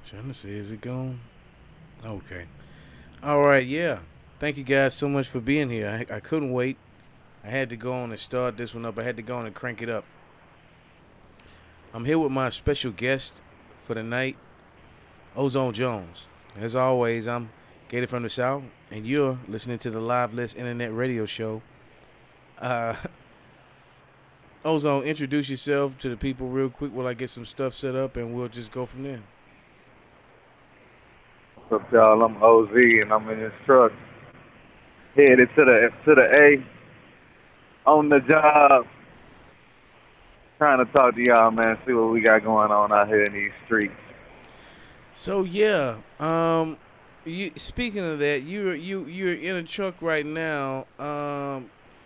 Trying to see, is it gone? Okay. All right, yeah. Thank you guys so much for being here. I couldn't wait. I had to go on and start this one up. I had to go on and crank it up. I'm here with my special guest for the night, Ozone Jones. As always, I'm Gator from the South, and you're listening to the Live List Internet Radio Show. Uh, Ozone, introduce yourself to the people real quick while I get some stuff set up, and we'll just go from there. What's up, y'all? I'm OZ, and I'm in this truck headed to the A on the job. Trying to talk to y'all, man. See what we got going on out here in these streets. So yeah, speaking of that, you're in a truck right now.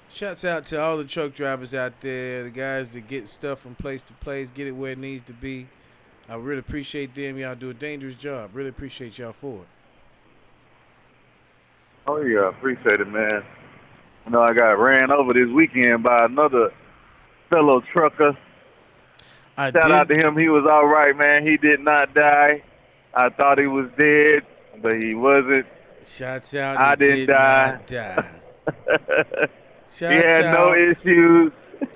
Shouts out to all the truck drivers out there, the guys that get stuff from place to place, get it where it needs to be. I really appreciate them. Y'all do a dangerous job. Really appreciate y'all for it. Oh yeah, appreciate it, man. You know, I got ran over this weekend by another fellow trucker. Shout out to him. He was all right, man. He did not die. I thought he was dead, but he wasn't. Shouts out. I didn't die. He had no issues.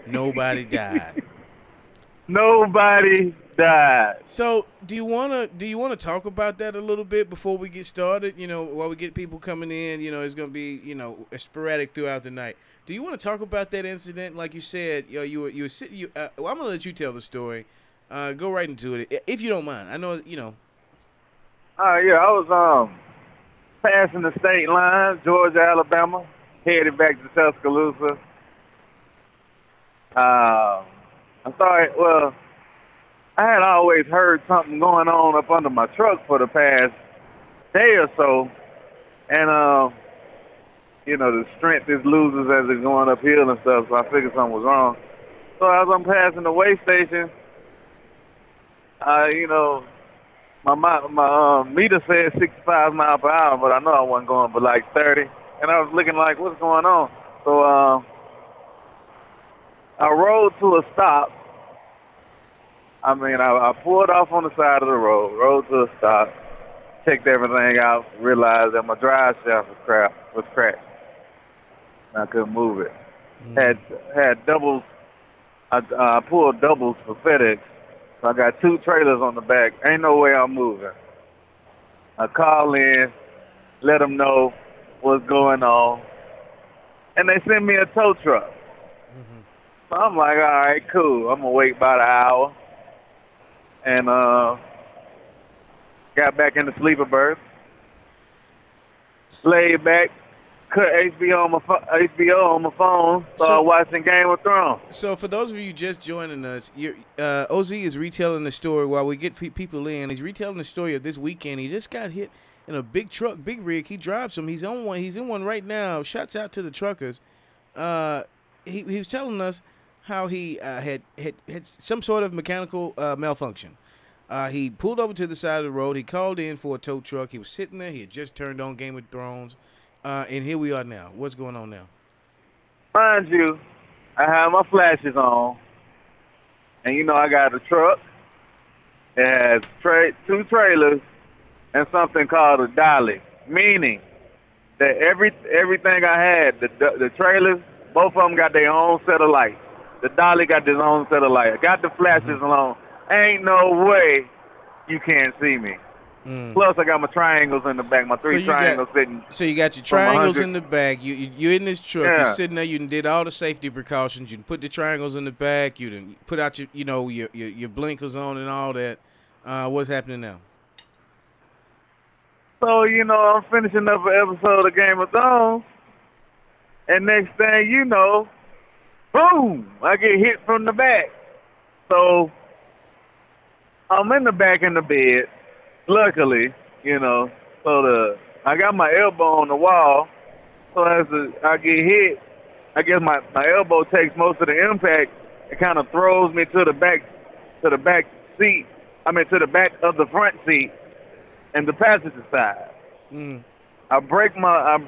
Nobody died. Nobody died. So, do you wanna talk about that a little bit before we get started? You know, while we get people coming in, you know, it's gonna be sporadic throughout the night. Do you want to talk about that incident? Like you said, you were sitting. Well, I'm gonna let you tell the story. Go right into it, if you don't mind. I know you know. Yeah, I was passing the state line, Georgia, Alabama, headed back to Tuscaloosa. I thought, well, I had always heard something going on up under my truck for the past day or so, and the strength is loses as it's going uphill and stuff. So I figured something was wrong. So as I'm passing the weigh station, my meter said 65 miles per hour, but I know I wasn't going but like 30. And I was looking like, what's going on? So I rolled to a stop. I pulled off on the side of the road, rolled to a stop, checked everything out, realized that my drive shaft was cracked. And I couldn't move it. Had doubles. I pulled doubles for FedEx. So I got two trailers on the back. Ain't no way I'm moving. I call in, let them know what's going on, and they send me a tow truck. Mm-hmm. So I'm like, all right, cool. I'm gonna wait about an hour, and got back in the sleeper berth, laid back, cut HBO on my phone, started watching Game of Thrones. So for those of you just joining us, OZ is retailing the story while we get people in. He's retailing the story of this weekend. He just got hit in a big truck, big rig. He drives them. He's on one. He's in one right now. Shouts out to the truckers. He was telling us how he had some sort of mechanical malfunction. He pulled over to the side of the road. He called in for a tow truck. He was sitting there. He had just turned on Game of Thrones. And here we are now. What's going on now? Mind you, I have my flashes on. And, I got a truck. It has two trailers and something called a dolly. Meaning that everything I had, the trailers, both of them got their own set of lights. The dolly got his own set of lights. I got the flashes on. Ain't no way you can't see me. Plus, I got my triangles in the back, my three triangles sitting. So you got your triangles in the back. You're in this truck. Yeah. You're sitting there. You did all the safety precautions. You put the triangles in the back. You done put out your blinkers on and all that. What's happening now? So I'm finishing up an episode of Game of Thrones, and next thing you know, boom! I get hit from the back. So I'm in the back in the bed. Luckily, I got my elbow on the wall, so as I get hit, I guess my elbow takes most of the impact. It kind of throws me to the back seat. To the back of the front seat and the passenger side. I break my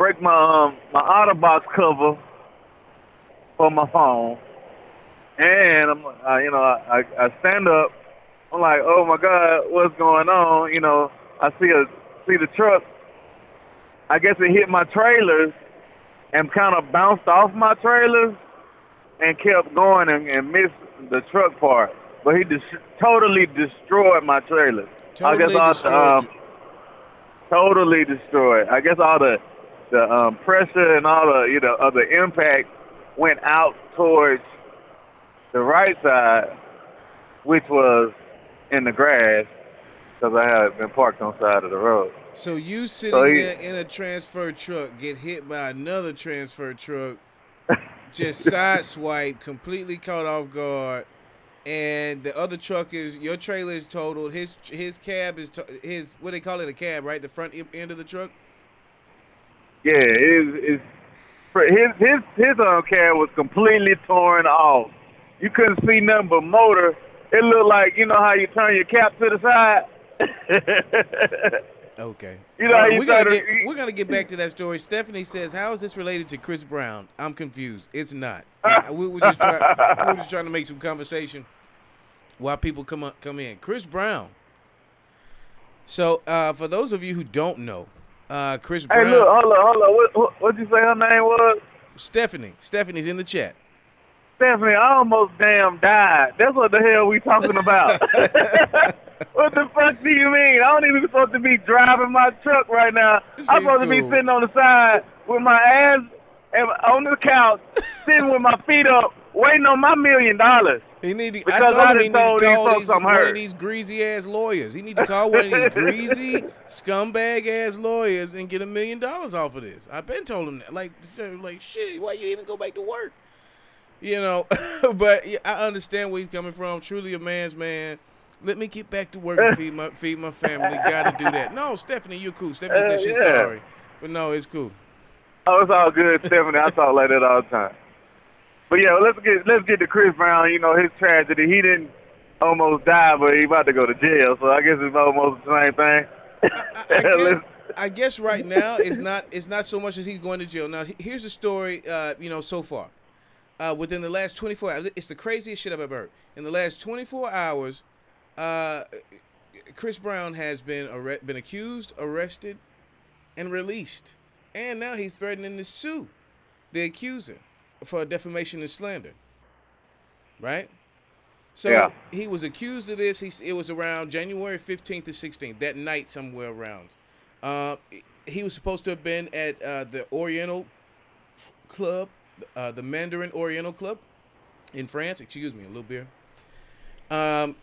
OtterBox cover for my phone, and I stand up I'm like, oh my God, what's going on? You know, I see the truck. I guess it hit my trailers and kind of bounced off my trailers and kept going and missed the truck part. But he totally destroyed my trailers. I guess Totally destroyed you. totally destroyed. I guess all the pressure and all the of the impact went out towards the right side, which was in the grass because I had been parked on the side of the road. So you sitting there in a transfer truck, get hit by another transfer truck, just sideswipe, completely caught off guard, and the other truck your trailer is totaled. His cab is his, what they call it, a cab, right? The front end of the truck. Yeah, his cab was completely torn off. You couldn't see nothing but motor. It looked like, you know how you turn your cap to the side. Okay. You know, we're gonna get back to that story. Stephanie says, "How is this related to Chris Brown?" I'm confused. It's not. We were just trying to make some conversation while people come in. Chris Brown. So, for those of you who don't know, Chris Brown. Hey, look, hold on. What'd you say her name was? Stephanie. Stephanie's in the chat. Stephanie, I almost damn died. That's what the hell we talking about. What the fuck do you mean? I don't even supposed to be driving my truck right now. I'm supposed to be sitting on the side with my ass on the couch, sitting with my feet up, waiting on my $1 million. I told him he need to call one of these greasy ass lawyers. He need to call one of these greasy scumbag ass lawyers and get $1 million off of this. I've been told him that. Like shit, why you even go back to work? You know, but I understand where he's coming from. Truly a man's man. Let me get back to work and feed my family. Got to do that. No, Stephanie, you're cool. Stephanie said she's sorry, but no, it's cool. Oh, it's all good, Stephanie. I talk like that all the time. But yeah, let's get to Chris Brown. You know, his tragedy. He didn't almost die, but he about to go to jail. So I guess it's almost the same thing. I guess right now it's not so much as he's going to jail. Now here's the story. So far, within the last 24 hours, it's the craziest shit I've ever heard. In the last 24 hours. Chris Brown has been accused, arrested, and released. And now he's threatening to sue the accuser for defamation and slander. Right? So he was accused of this. It was around January 15th to 16th, that night somewhere around. He was supposed to have been at the Oriental Club, the Mandarin Oriental Club in France. Excuse me, a little beer.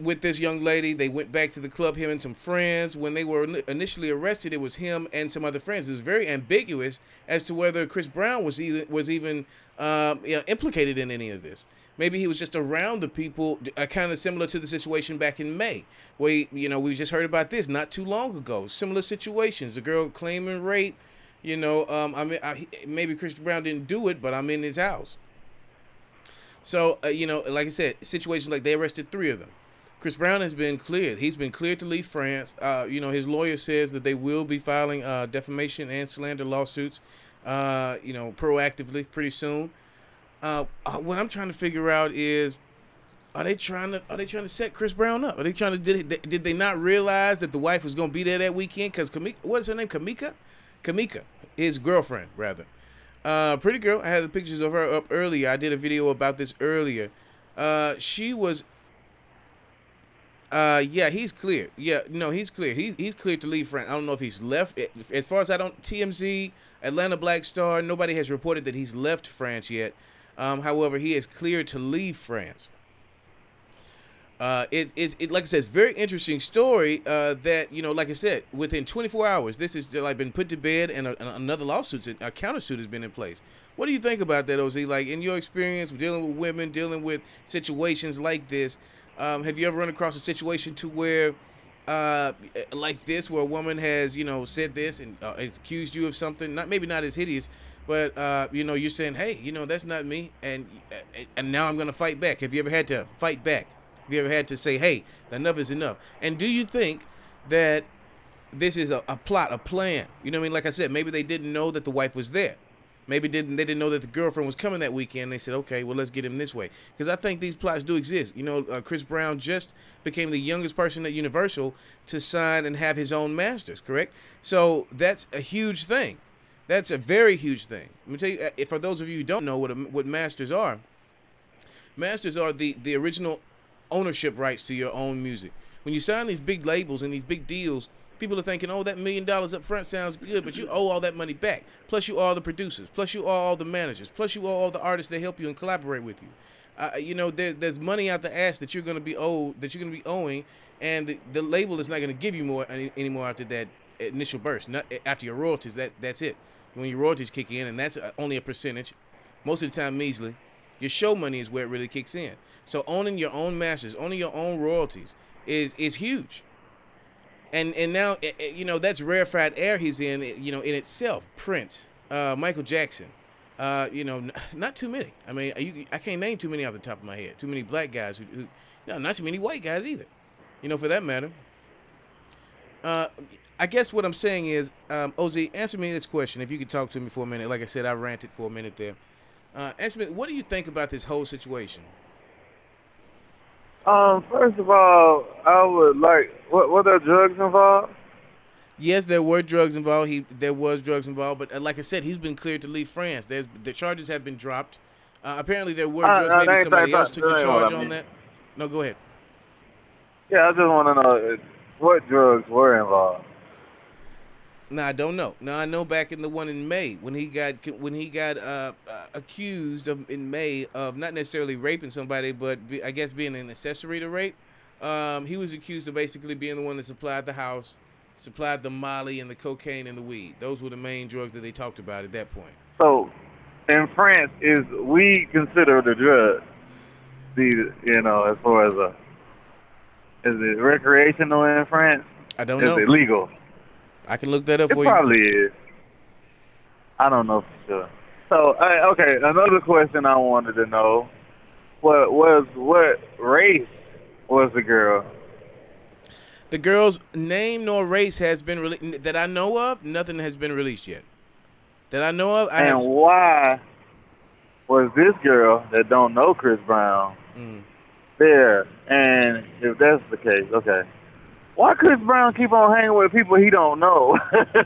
With this young lady. They went back to the club, him and some friends. When they were initially arrested, it was him and some other friends. It was very ambiguous as to whether Chris Brown was even implicated in any of this. Maybe he was just around the people, kind of similar to the situation back in May, where we just heard about this not too long ago. Similar situations, a girl claiming rape. Maybe Chris Brown didn't do it, but I'm in his house. So, like I said, situations like they arrested 3 of them. Chris Brown has been cleared. He's been cleared to leave France. His lawyer says that they will be filing defamation and slander lawsuits, proactively pretty soon. What I'm trying to figure out is, are they trying to set Chris Brown up? Are they trying to did they not realize that the wife was going to be there that weekend? Because what is her name? Kamika, his girlfriend, rather. Pretty girl. I had the pictures of her up earlier. I did a video about this earlier. She was. He's clear. Yeah, no, he's clear. He's cleared to leave France. I don't know if he's left. As far as TMZ, Atlanta Black Star, nobody has reported that he's left France yet. However, he is cleared to leave France. It's like I said, it's a very interesting story. That like I said, within 24 hours, this is like been put to bed, and another lawsuit, a countersuit has been in place. What do you think about that, Oz? Like in your experience dealing with women, dealing with situations like this, have you ever run across a situation to where, like this, where a woman has said this and it's accused you of something, maybe not as hideous, but you're saying, hey, that's not me, and now I'm gonna fight back. Have you ever had to fight back? Have you ever had to say, hey, enough is enough? And do you think that this is a plot, a plan? You know what I mean? Like I said, maybe they didn't know that the wife was there. Maybe they didn't know that the girlfriend was coming that weekend. They said, okay, well, let's get him this way. Because I think these plots do exist. Chris Brown just became the youngest person at Universal to sign and have his own masters, correct? So that's a huge thing. That's a very huge thing. Let me tell you, for those of you who don't know what masters are the original ownership rights to your own music. When you sign these big labels and these big deals, people are thinking, oh, that $1 million up front sounds good, but you owe all that money back. Plus you owe all the producers. Plus you owe all the managers. Plus you owe all the artists that help you and collaborate with you. There's money out the ass that you're going to be owing, and the label is not going to give you more anymore after that initial burst. Not after your royalties. That's it. When your royalties kick in, and that's only a percentage, most of the time measly. Your show money is where it really kicks in. So owning your own masters, owning your own royalties is huge. And now, that's rarefied air he's in in itself. Prince, Michael Jackson, not too many. I mean, I can't name too many off the top of my head. Too many black guys who not too many white guys either, for that matter. I guess what I'm saying is, Oz, answer me this question. If you could talk to me for a minute. Like I said, I ranted for a minute there. Answer me, what do you think about this whole situation? First of all, I would like, were there drugs involved? Yes, there were drugs involved. There was drugs involved, but like I said, he's been cleared to leave France. The charges have been dropped. Apparently, there were drugs. Maybe somebody else took the charge on that. No, go ahead. Yeah, I just want to know what drugs were involved. No, I don't know. Now I know back in the one in May when he got accused in May of not necessarily raping somebody, but I guess being an accessory to rape. He was accused of basically being the one that supplied the house, supplied the Molly and the cocaine and the weed. Those were the main drugs that they talked about at that point. So, in France, is weed considered a drug? As far as is it recreational in France? I don't know. Is it legal? I can look that up for you. It probably is. I don't know for sure. So, okay, another question I wanted to know, what race was the girl? The girl's name nor race has been released. That I know of, nothing has been released yet. That I know of. Why was this girl that don't know Chris Brown there? And if that's the case, okay. Why Chris Brown keep on hanging with people he don't know and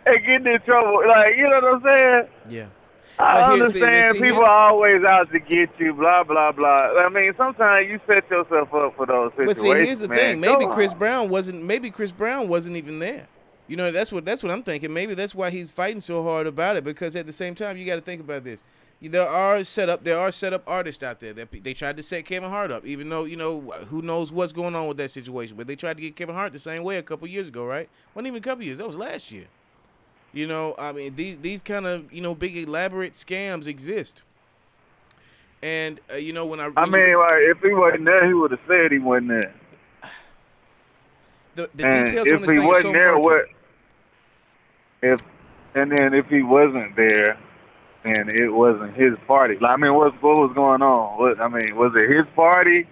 getting in trouble? Like, you know what I'm saying? Yeah. I understand people are always out to get you, blah, blah, blah. I mean, sometimes you set yourself up for those situations. But see, here's the thing. Maybe Chris Brown wasn't even there. That's what I'm thinking. Maybe that's why he's fighting so hard about it, because at the same time, you got to think about this. There are set up artists out there that they tried to set Kevin Hart up, even though who knows what's going on with that situation. But they tried to get Kevin Hart the same way a couple years ago, right? Wasn't even a couple years. That was last year. I mean, these kind of big elaborate scams exist. And when like, if he wasn't there, he would have said he wasn't there. The details on this thing are so murky. If he wasn't there, and it wasn't his party. Like, I mean, what was going on? Was it his party,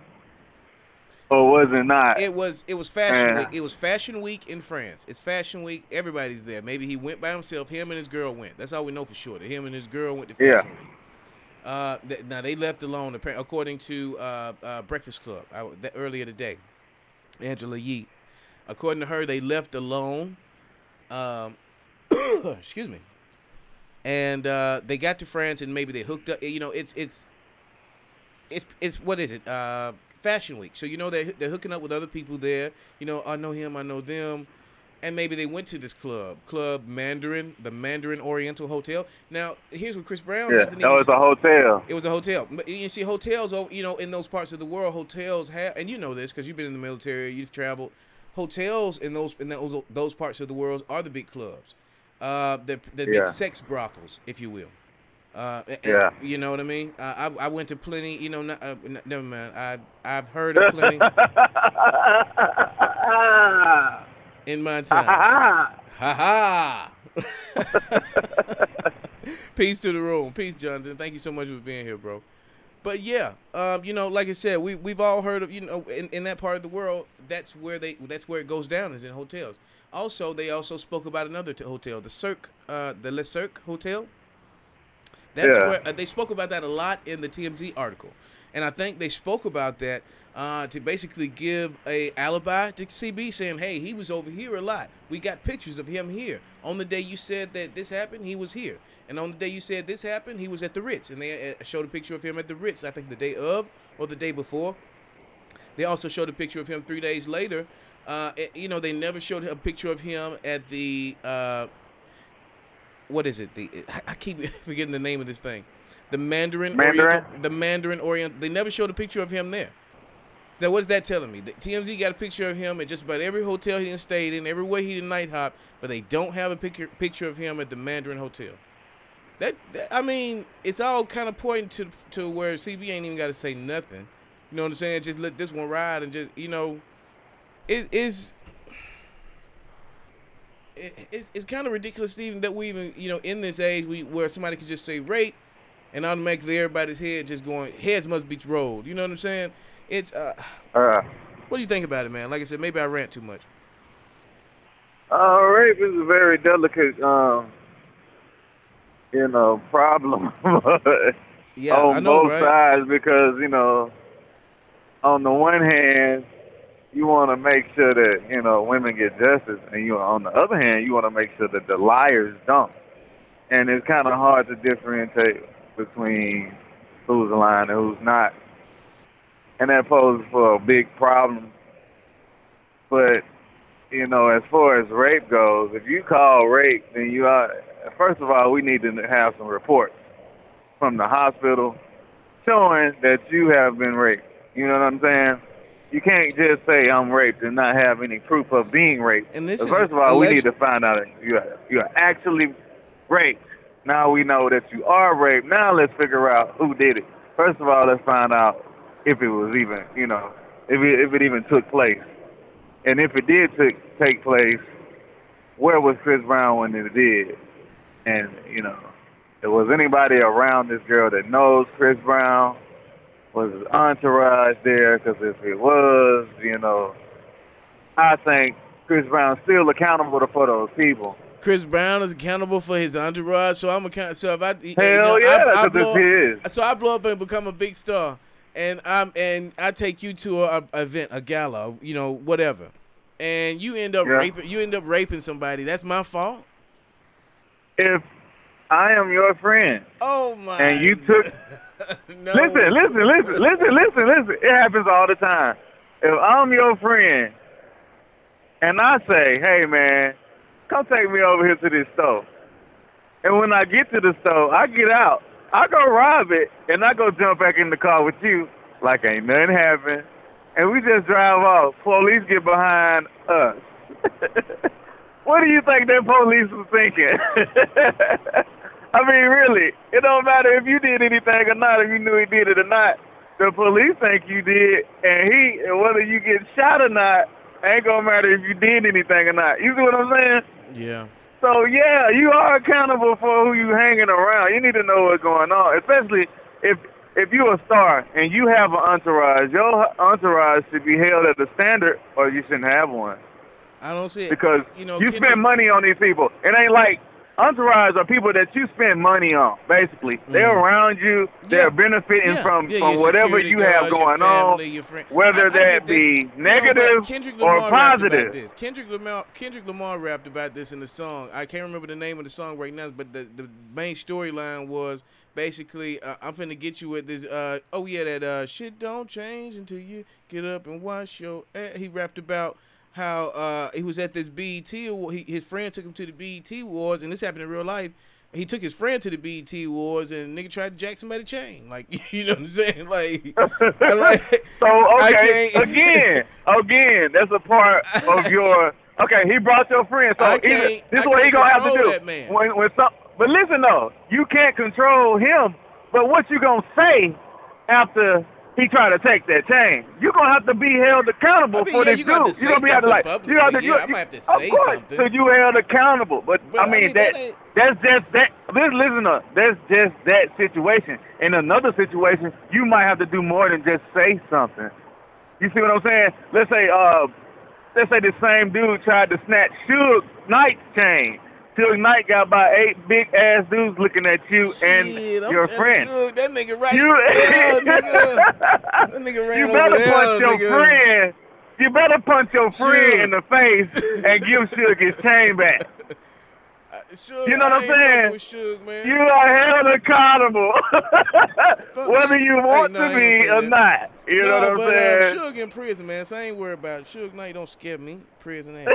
or was it not? It was Fashion Week. It was Fashion Week in France. It's Fashion Week. Everybody's there. Maybe he went by himself. Him and his girl went. That's all we know for sure. That him and his girl went to Fashion Week. Now they left alone, according to Breakfast Club earlier today. Angela Yee. According to her, they left alone. Excuse me. And they got to France, and maybe they hooked up. It's what is it? Fashion Week. So they're hooking up with other people there. I know him, I know them, and maybe they went to this Club Mandarin, the Mandarin Oriental Hotel. Now here's what Chris Brown. Yeah, that was a hotel. It was a hotel. But you see, hotels, in those parts of the world, hotels have, and you know this because you've been in the military, you've traveled. Hotels in those parts of the world are the big clubs. The big sex brothels, if you will. Yeah. You know what I mean? I went to plenty. Never mind. I've heard of plenty in my time. Ha ha. Peace to the room. Peace, Jonathan. Thank you so much for being here, bro. But yeah, like I said, we've all heard of, in that part of the world, that's where it goes down, is in hotels. Also, they also spoke about another hotel, the Le Cirque Hotel. That's Yeah. where they spoke about that a lot in the TMZ article, and I think they spoke about that to basically give a alibi to CB, saying, "Hey, he was over here a lot. We got pictures of him here. On the day you said that this happened, he was here, and on the day you said this happened, he was at the Ritz." And they showed a picture of him at the Ritz. I think the day of or the day before. They also showed a picture of him 3 days later. They never showed a picture of him at the. What is it? I keep forgetting the name of this thing. The Mandarin Oriental. The Mandarin Oriental. They never showed a picture of him there. Now, what is that telling me? The TMZ got a picture of him at just about every hotel he stayed in, everywhere he did night hop, but they don't have a picture of him at the Mandarin Hotel. I mean, it's all kind of pointing to where CB ain't even got to say nothing. You know what I'm saying? Just let this one ride and just, it's kind of ridiculous, Stephen, that we even, in this age where somebody could just say rape and automatically everybody's heads must be rolled. You know what I'm saying? It's what do you think about it, man? Like I said, maybe I rant too much. Rape is a very delicate, problem. Yeah, on I know, both right? sides, because on the one hand, you want to make sure that women get justice, and on the other hand, you want to make sure that the liars don't. And it's kind of hard to differentiate between who's lying and who's not. And that poses for a big problem. But, as far as rape goes, if you call rape, then first of all, we need to have some reports from the hospital showing that you have been raped. You know what I'm saying? You can't just say I'm raped and not have any proof of being raped. And this First of all, we need to find out if you are actually raped. Now we know that you are raped. Now let's figure out who did it. First of all, let's find out if it was even, if it even took place. And if it did take place, where was Chris Brown when it did? And, was anybody around this girl that knows Chris Brown? Was his entourage there? Because if it was, I think Chris Brown's still accountable for those people. Chris Brown is accountable for his entourage, so I'm accountable. So if I I blow up and become a big star, and I take you to a event, a gala, whatever, and you end up raping somebody. That's my fault. If I am your friend, oh my, and you took. No. Listen. It happens all the time. If I'm your friend and I say, hey, man, come take me over here to this store. And when I get to the store, I get out. I go rob it, and I go jump back in the car with you like ain't nothing happened. And we just drive off. Police get behind us. What do you think that police was thinking? I mean, really, it don't matter if you did anything or not, if you knew he did it or not. The police think you did, and whether you get shot or not, ain't gonna matter if you did anything or not. You see what I'm saying? Yeah. So, yeah, you are accountable for who you hanging around. You need to know what's going on, especially if you're a star and you have an entourage. Your entourage should be held at the standard, or you shouldn't have one. I don't see it. Because you spend money on these people. It ain't like entourage are people that you spend money on, basically. They're around you. They're benefiting from whatever you have going family, on, whether that be negative or positive. Kendrick Lamar rapped about this in the song. I can't remember the name of the song right now, but the main storyline was basically, I'm finna get you with this, that shit don't change until you get up and wash your ass. He rapped about how he was at this BET Award. His friend took him to the BET Awards, and this happened in real life. He took his friend to the BET Awards, and nigga tried to jack somebody's chain. Like, you know what I'm saying? Like, so okay, again, that's a part of your. Okay, he brought your friend. So this is what he gonna have to do. That man. But listen though, you can't control him. But what you gonna say after he tried to take that chain. You're gonna have to be held accountable I mean, for yeah, this you got to dude. say You're gonna be something you have to, publicly. Yeah, I might have to of say course, something. so you held accountable. But I mean, that ain't. that's just that. Listen up. That's just that situation. In another situation, you might have to do more than just say something. You see what I'm saying? Let's say the same dude tried to snatch Suge Knight's chain. Suge Knight got about 8 big ass dudes looking at you and your friend. That nigga right there, nigga. That nigga ran You over better there, punch your nigga. friend. You better punch your friend in the face and give Suge his chain back. Suge, You know what I'm saying? With Suge, man. You are held accountable, whether you want to be or not. You know what I'm saying? Suge in prison, man. So I ain't worried about it. Suge Knight don't scare me. Prison ain't.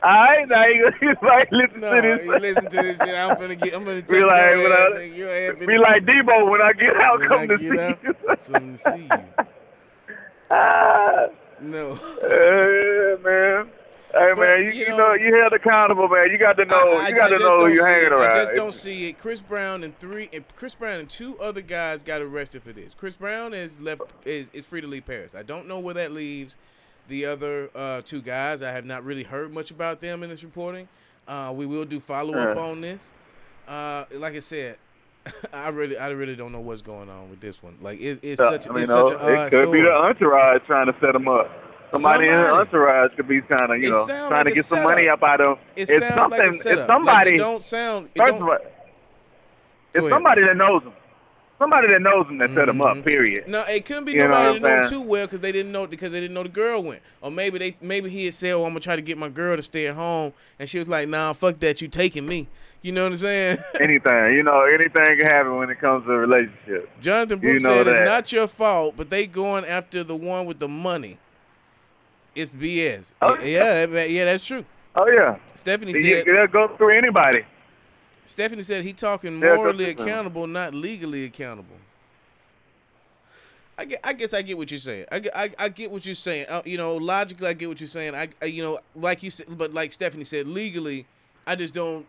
All right, now you like listen to this. You listen to this shit. I'm gonna take be your like, ass, nigga. Your ass be like Debo when I get out, when come I to get see out, you. something to see you. No. Man. Hey, man, you know, you held accountable, man. You got to know, who you're hanging around. I just don't see it. Chris Brown and 2 other guys got arrested for this. Chris Brown is free to leave Paris. I don't know where that leaves the other 2 guys. I have not really heard much about them in this reporting. We will do follow-up on this. Like I said, I really don't know what's going on with this one. Like it's such an odd story. It could be the entourage trying to set them up. Somebody in the entourage could be trying to, trying to get some money up out of them. It's something. Like it's somebody. It don't sound. First of all, it's somebody that knows them. Somebody that knows them that set them up. Period. No, it couldn't be nobody that knows too well because they didn't know the girl went. Or maybe he had said, "Oh, I'm gonna try to get my girl to stay at home," and she was like, "Nah, fuck that, you taking me." You know what I'm saying? Anything can happen when it comes to a relationship. Jonathan Brooks said it's not your fault, but they going after the one with the money. It's BS. Oh, yeah, that's true. Oh yeah. Stephanie said they'll go through anybody. Stephanie said he talking morally accountable, not legally accountable. I guess I get what you're saying. I get what you're saying. Logically, I get what you're saying. Like you said, but like Stephanie said, legally, I don't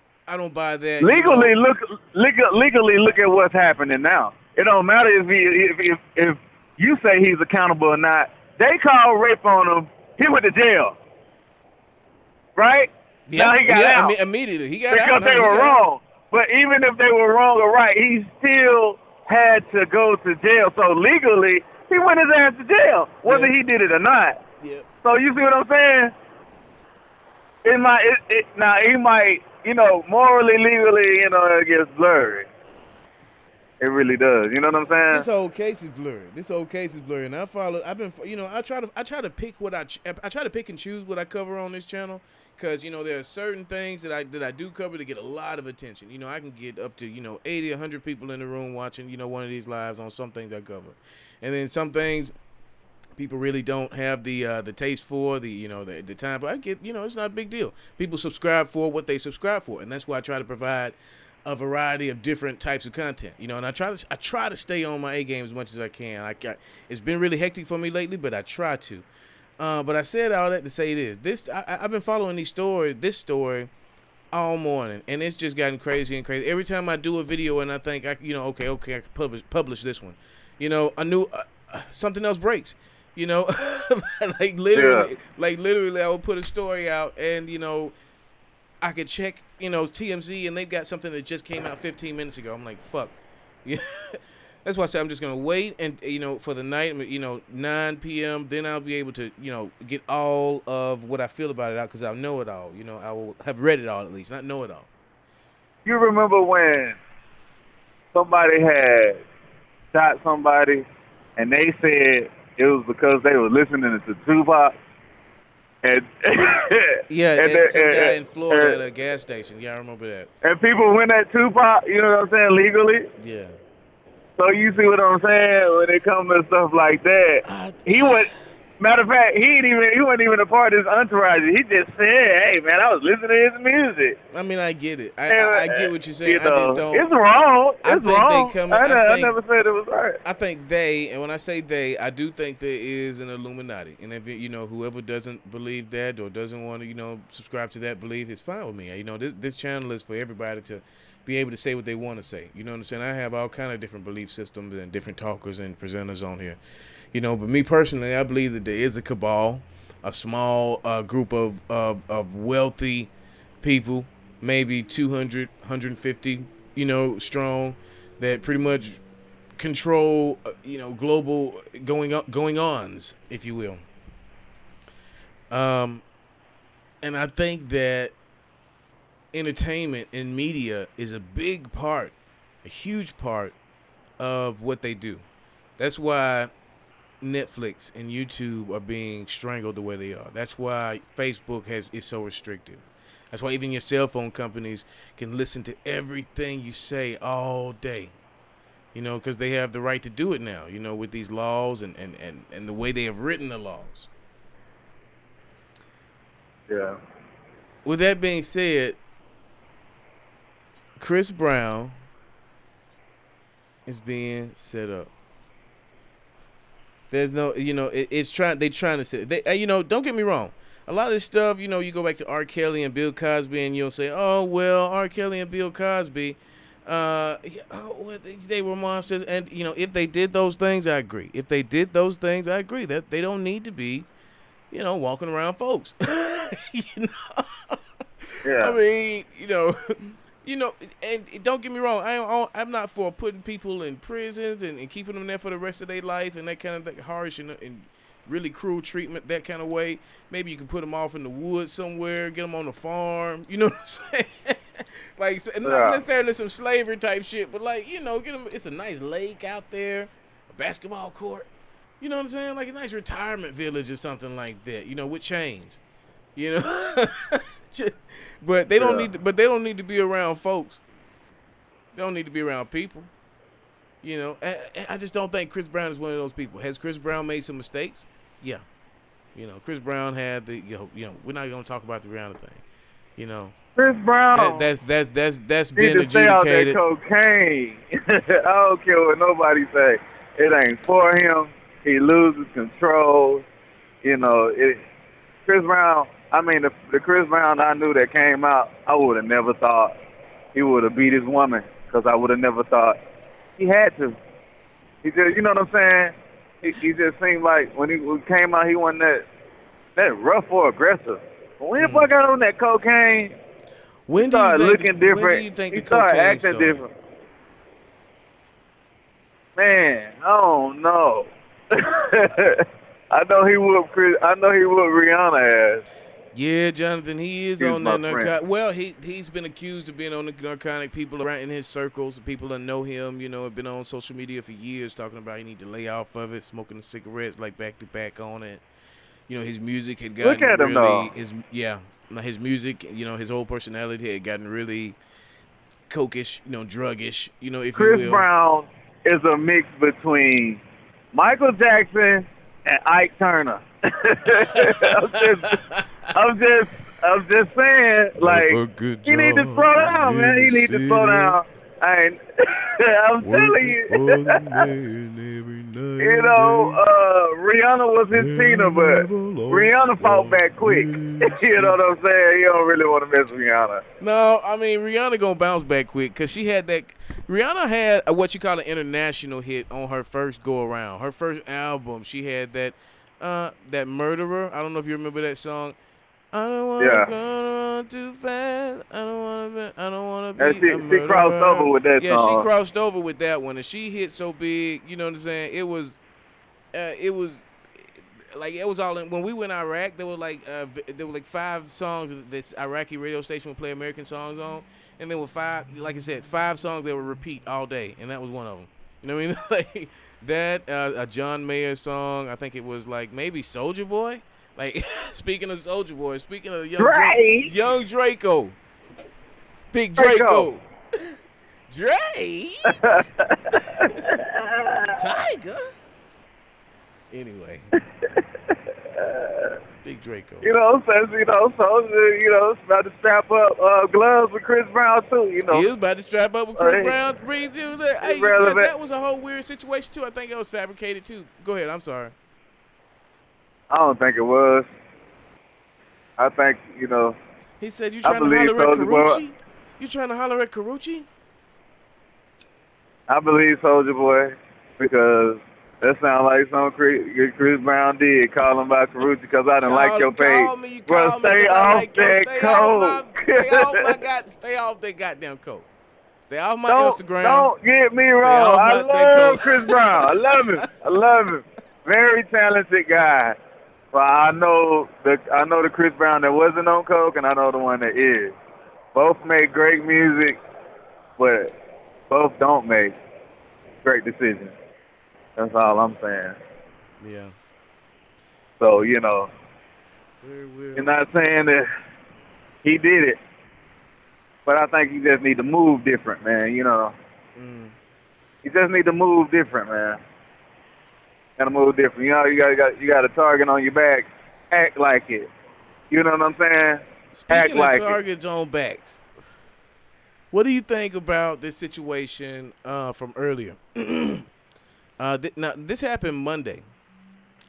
buy that. Legally, look at what's happening now. It don't matter if you say he's accountable or not. They call rape on him. He went to jail, right? Yeah, now he got out immediately. He got because out. Because they were wrong. But even if they were wrong or right, he still had to go to jail. So legally, he went his ass to jail, whether he did it or not. Yeah. So you see what I'm saying? He might, morally, legally, it gets blurry. It really does. You know what I'm saying? This whole case is blurry. And I try to pick I try to pick and choose what I cover on this channel because, there are certain things that I do cover to get a lot of attention. I can get up to, 80, 100 people in the room watching, one of these lives on some things I cover. And then some things people really don't have the taste for, the time. But I get, it's not a big deal. People subscribe for what they subscribe for. And that's why I try to provide a variety of different types of content, and I try to stay on my A game as much as I can. It's been really hectic for me lately, but I try to. But I said all that to say this. I've been following this story all morning, and it's just gotten crazy and crazy. Every time I do a video and I think I can publish this one, I knew something else breaks. Like literally, I would put a story out, and I could check, TMZ, and they've got something that just came out 15 minutes ago. I'm like, fuck. Yeah. That's why I said I'm just going to wait and, for the night, 9 p.m., then I'll be able to, get all of what I feel about it out because I'll know it all. I will have read it all at least, not know it all. You remember when somebody had shot somebody and they said it was because they were listening to Tupac? And some guy in Florida at a gas station. Yeah, I remember that. And people went at Tupac, you know what I'm saying, legally. Yeah. So you see what I'm saying when it comes to stuff like that. Matter of fact, he wasn't even a part of his entourage. He just said, "Hey, man, I was listening to his music." I mean, I get it. I get what you're saying. I just don't. It's wrong. It's wrong. I never said it was right. I think and when I say they, I do think there is an Illuminati. And if whoever doesn't believe that or doesn't want to, subscribe to that belief, it's fine with me. This channel is for everybody to be able to say what they want to say. You know what I'm saying? I have all kind of different belief systems and different talkers and presenters on here. You know, but me personally, I believe that there is a cabal, a small group of wealthy people, maybe 200, 150, you know, strong, that pretty much control, you know, global going ons, if you will. And I think that entertainment and media is a big part, a huge part of what they do. That's why Netflix and YouTube are being strangled the way they are. That's why Facebook is so restrictive. That's why even your cell phone companies can listen to everything you say all day. You know, because they have the right to do it now, you know, with these laws and the way they have written the laws. Yeah. With that being said, Chris Brown is being set up. There's no, you know, they're trying to say, you know, don't get me wrong. A lot of this stuff, you know, you go back to R. Kelly and Bill Cosby and you'll say, oh, well, R. Kelly and Bill Cosby, well, they were monsters. And, you know, if they did those things, I agree. If they did those things, I agree that they don't need to be, you know, walking around folks. You know? Yeah. I mean, you know, and don't get me wrong, I'm not for putting people in prisons and keeping them there for the rest of their life and that kind of harsh and really cruel treatment, that kind of way. Maybe you can put them off in the woods somewhere, get them on the farm, you know what I'm saying? Like, not necessarily some slavery type shit, but like, you know, get them, it's a nice lake out there, a basketball court, you know what I'm saying? Like a nice retirement village or something like that, you know, with chains, you know? But they don't need to be around folks. They don't need to be around people. You know, I just don't think Chris Brown is one of those people. Has Chris Brown made some mistakes? Yeah. You know, Chris Brown had the we're not gonna talk about the Rihanna thing. You know, Chris Brown. That's Need been to stay out that adjudicated. cocaine. I don't care what nobody say. It ain't for him. He loses control. You know, Chris Brown. I mean, the Chris Brown I knew that came out, I would have never thought he would have beat his woman, because I would have never thought he had to. He just, you know what I'm saying? He just seemed like when he came out, he wasn't that rough or aggressive. But when the boy got on that cocaine, he started looking different. When do you think he the started cocaine acting started? different. Man, I don't know. I know he whooped Rihanna ass. Yeah, Jonathan, he is He's on my that narcotic. friend. Well, he's been accused of being on the narcotic. People around in his circles, people that know him, you know, have been on social media for years talking about he need to lay off of it, smoking the cigarettes like back to back on it. You know, his music had gotten Look at him, though. his music, you know, his whole personality had gotten really cokish, you know, druggish, you know, if you will. Chris Brown is a mix between Michael Jackson and Ike Turner. I'm just saying, like, he need to slow down, man. He need to slow down. I'm telling you. You know, Rihanna was his Tina, but Rihanna fought back quick. You know what I'm saying? You don't really want to mess with Rihanna. No, I mean, Rihanna gonna bounce back quick because she had that. Rihanna had what you call an international hit on her first go around. Her first album, she had that Murderer. I don't know if you remember that song. I don't want to go too fast. I don't want to be a murderer. She crossed over with that song. Yeah, she crossed over with that one, and she hit so big. You know what I'm saying? It was like it was all in. When we went to Iraq, there were like 5 songs that this Iraqi radio station would play American songs on, and there were 5, like I said, 5 songs that would repeat all day, and that was one of them. You know what I mean? Like that a John Mayer song. I think it was like maybe Soulja Boy. Like, speaking of Soulja Boy, speaking of young Draco, Big Draco, Dre, Tiger. Anyway, Big Draco. You know, Soulja, you know, about to strap up gloves with Chris Brown too. You know, He was about to strap up with Chris Brown to bring you there. Hey, that was a whole weird situation too. I think it was fabricated too. Go ahead. I'm sorry. I don't think it was. I think, you know. He said, "You trying to holler at Karuchi? You trying to holler at Karuchi?" I believe Soldier Boy because that sounds like something Chris Brown did, calling by Karuchi because I didn't like your page. Call me, you Bro, call me stay because I off like yo. that coke. Stay off that goddamn coat. Stay off my don't Instagram. don't get me Stay wrong. off I that love coat. Chris Brown. I love him. I love him. Very talented guy. But I know the Chris Brown that wasn't on coke, and I know the one that is. Both make great music, but both don't make great decisions. That's all I'm saying. Yeah. So, Very weird. you're not saying that he did it, but I think you just need to move different, man. Mm. You just need to move different, man. Gotta move different. You got a target on your back. Act like it. You know what I'm saying? Act Speaking of like targets on backs, what do you think about this situation from earlier? Now this happened Monday.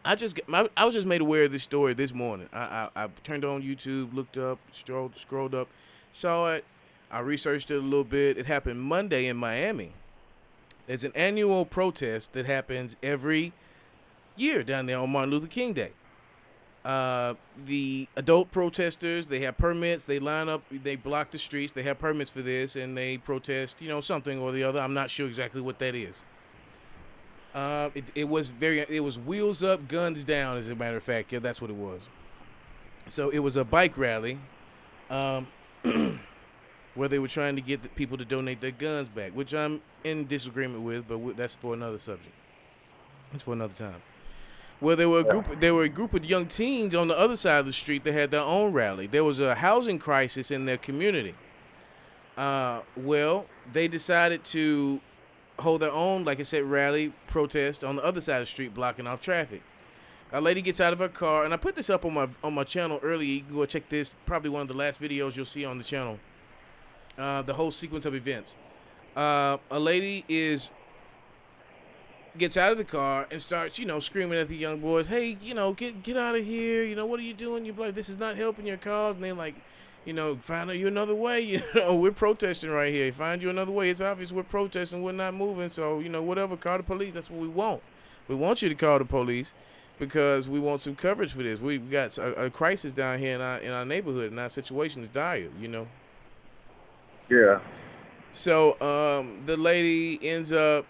I was just made aware of this story this morning. I turned on YouTube, looked up, scrolled up, saw it. I researched it a little bit. It happened Monday in Miami. There's an annual protest that happens every year down there on Martin Luther King Day. The adult protesters, they have permits, they line up, they block the streets, they have permits for this, and they protest, something or the other. I'm not sure exactly what that is. It was wheels up, guns down, as a matter of fact. Yeah, that's what it was. So it was a bike rally, where they were trying to get the people to donate their guns back, which I'm in disagreement with, but that's for another subject. It's for another time. Well, there were a group of young teens on the other side of the street that had their own rally. There was a housing crisis in their community. Well, they decided to hold their own, like I said, rally protest on the other side of the street, blocking off traffic. A lady gets out of her car, and I put this up on my channel earlier. You can go check this. Probably one of the last videos you'll see on the channel. The whole sequence of events. A lady gets out of the car and starts, screaming at the young boys, "Hey, get out of here! What are you doing? You're like, this is not helping your cause." And they're like, find you another way. We're protesting right here. Find you another way. It's obvious we're protesting. We're not moving. So, whatever. Call the police. That's what we want. We want you to call the police because we want some coverage for this. We got a crisis down here in our neighborhood, and our situation is dire. Yeah. So the lady ends up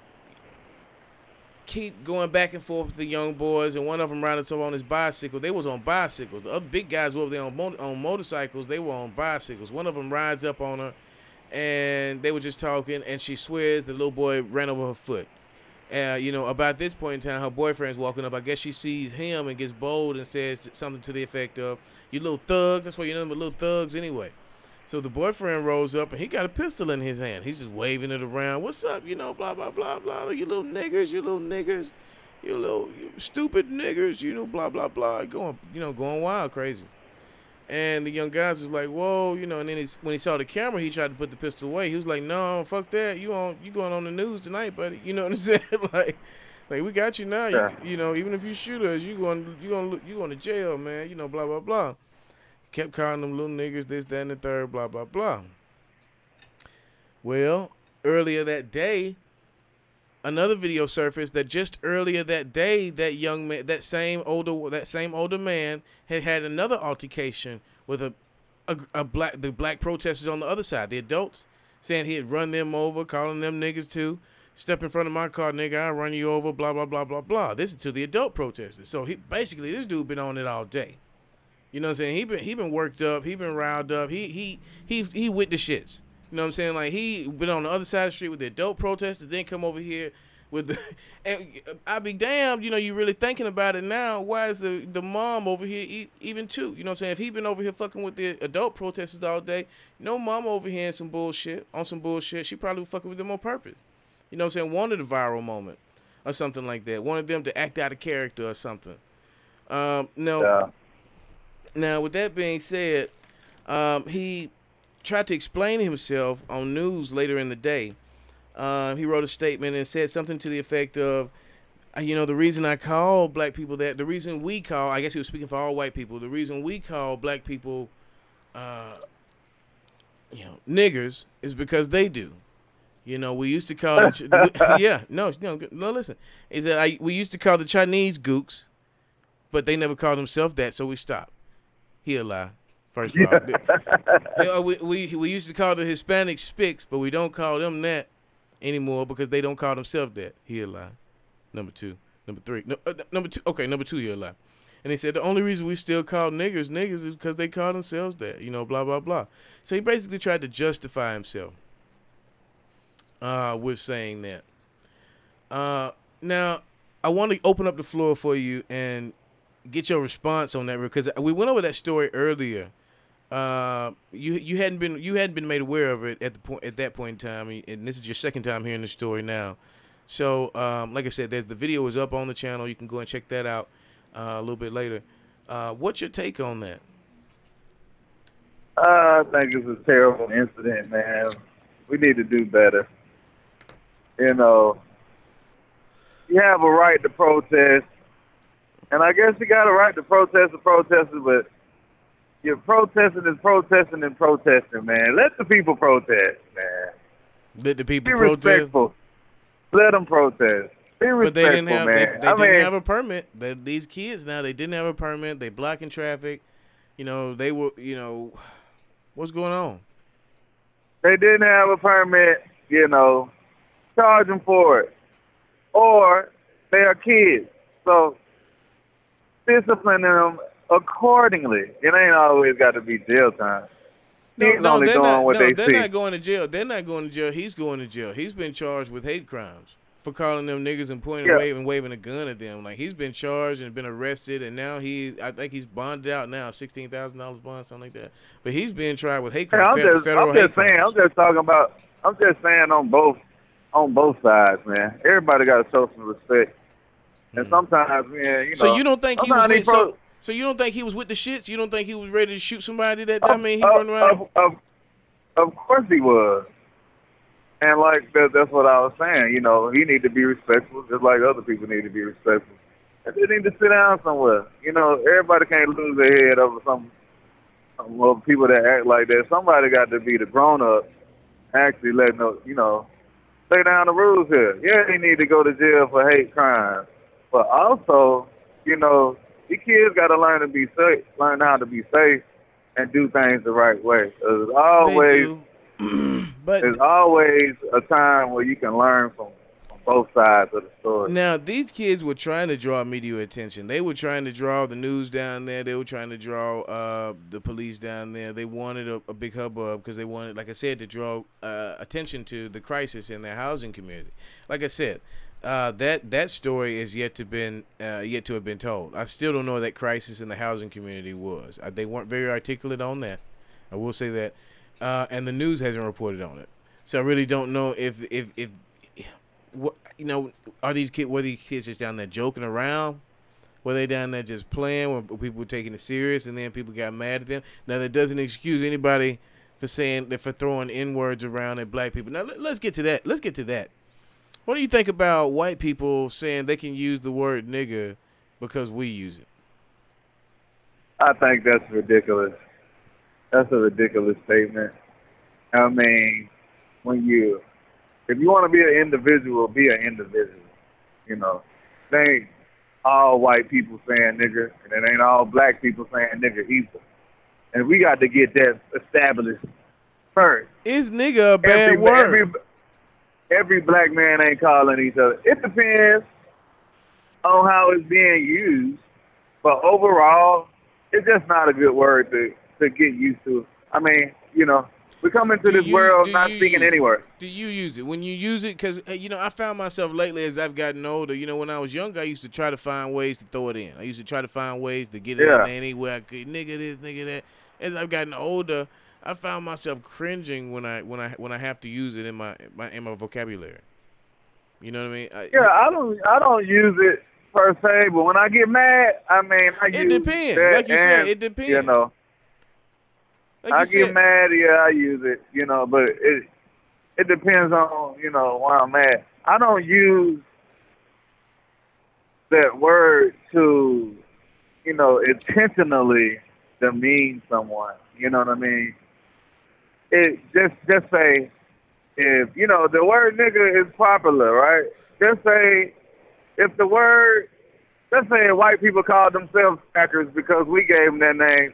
keep going back and forth with the young boys, and one of them riding up on his bicycle. They was on bicycles. The other big guys were over there on motorcycles. They were on bicycles. One of them rides up on her, and they were just talking, and she swears the little boy ran over her foot. About this point in time, her boyfriend's walking up. I guess she sees him and gets bold and says something to the effect of, "You little thugs." That's why you know them little thugs anyway. So the boyfriend rolls up, and he got a pistol in his hand. He's just waving it around. "What's up? Blah, blah, blah, blah. You little niggers, you little stupid niggers, blah, blah, blah." Going wild, crazy. And the young guys was like, "Whoa," and then when he saw the camera, he tried to put the pistol away. He was like, "No, fuck that. You going on the news tonight, buddy." You know what I'm saying? like we got you now. Yeah. Even if you shoot us, you going to jail, man. Blah, blah, blah. Kept calling them little niggers, this, that, and the third, blah, blah, blah. Well, earlier that day, another video surfaced that just earlier that day, that young man, that same older man had another altercation with the black protesters on the other side, the adults, saying he had run them over, calling them niggas too. "Step in front of my car, nigga, I'll run you over, blah, blah, blah, blah, blah." This is to the adult protesters. So this dude been on it all day. You know what I'm saying? He been worked up. He been riled up. He with the shits. You know what I'm saying? Like, he been on the other side of the street with the adult protesters, then come over here with the. And I be damned. You really thinking about it now. Why is the mom over here even too? You know what I'm saying? If he been over here fucking with the adult protesters all day, mom over here on some bullshit. She probably fucking with them on purpose. You know what I'm saying? Wanted a viral moment or something like that. Wanted them to act out of character or something. No. Yeah. Now, with that being said, he tried to explain himself on news later in the day. He wrote a statement and said something to the effect of, the reason I call black people that, the reason we call, I guess he was speaking for all white people, the reason we call black people, niggers is because they do. You know, we used to call it. Yeah, no. Listen, is that we used to call the Chinese gooks, but they never called themselves that, so we stopped. He'll lie. First of all, we used to call the Hispanic spics, but we don't call them that anymore because they don't call themselves that. He'll lie. Number two, number three, number two. Okay, number two. He'll lie. And he said the only reason we still call niggas is because they call themselves that. You know, blah blah blah. So he basically tried to justify himself with saying that. Now, I want to open up the floor for you and get your response on that because we went over that story earlier. You hadn't been made aware of it at that point in time, and this is your second time hearing the story now. So, like I said, the video is up on the channel. You can go and check that out a little bit later. What's your take on that? I think it's a terrible incident, man. We need to do better. You know, you have a right to protest, and I guess you got a right to protest the protesters, but you're protesting, man. Let the people protest, man. Let the people Be protest. Respectful. Let them protest. Be respectful, but they didn't have. man. They didn't have a permit. These kids now, they didn't have a permit. They blocking traffic. You know, they were. You know, what's going on? They didn't have a permit. You know, charge them for it, or they are kids. So discipline them accordingly. It ain't always got to be jail time. He's only doing what they see. They're not going to jail. They're not going to jail. He's going to jail. He's been charged with hate crimes for calling them niggas and pointing and waving a gun at them. Like, he's been charged and been arrested, and now I think he's bonded out now, $16,000 bond, something like that. But he's being tried with hate crimes. I'm just saying on both sides, man. Everybody got to show some respect. And sometimes, man, you know. So you don't think he was with So you don't think he was with the shits? You don't think he was ready to shoot somebody that time? He run around? Of course he was. And like that's what I was saying. You know, he need to be respectful, just like other people need to be respectful. And they need to sit down somewhere. You know, everybody can't lose their head over some people that act like that. Somebody got to be the grown up, actually letting them, you know, lay down the rules here. Yeah, they need to go to jail for hate crimes, but also, you know, these kids got to learn to be safe, learn how to be safe, and do things the right way. There's always a time where you can learn from both sides of the story. Now, these kids were trying to draw media attention. They were trying to draw the news down there. They were trying to draw the police down there. They wanted a big hubbub because they wanted, like I said, to draw attention to the crisis in their housing community. Like I said, that story is yet to have been told. I still don't know what that crisis in the housing community was. They weren't very articulate on that. I will say that, and the news hasn't reported on it. So I really don't know if you know, were these kids just down there joking around? Were they down there just playing? Were people taking it serious, and then people got mad at them? Now that doesn't excuse anybody for throwing N-words around at black people. Now let's get to that. What do you think about white people saying they can use the word nigger because we use it? I think that's ridiculous. That's a ridiculous statement. I mean, if you want to be an individual, be an individual. You know, it ain't all white people saying nigger, and it ain't all black people saying nigger either. And we got to get that established first. Is nigger a bad word? Every black man ain't calling each other. It depends on how it's being used, but overall, it's just not a good word to get used to. I mean, you know, we come into this world not speaking any word. Do you use it? When you use it, because, you know, I found myself lately as I've gotten older, you know, when I was younger, I used to try to find ways to throw it in. I used to try to find ways to get it in anywhere I could. Nigga this, nigga that. As I've gotten older, I found myself cringing when I have to use it in my vocabulary. You know what I mean? I don't use it per se, but when I get mad, I mean, it depends. Like you said, it depends. You know, like I get mad, I use it. You know, but it depends on, you know, why I'm mad. I don't use that word to, you know, intentionally demean someone. You know what I mean? It just say if you know the word nigga is popular, right? Just say if the word, let's say white people call themselves crackers because we gave them that name,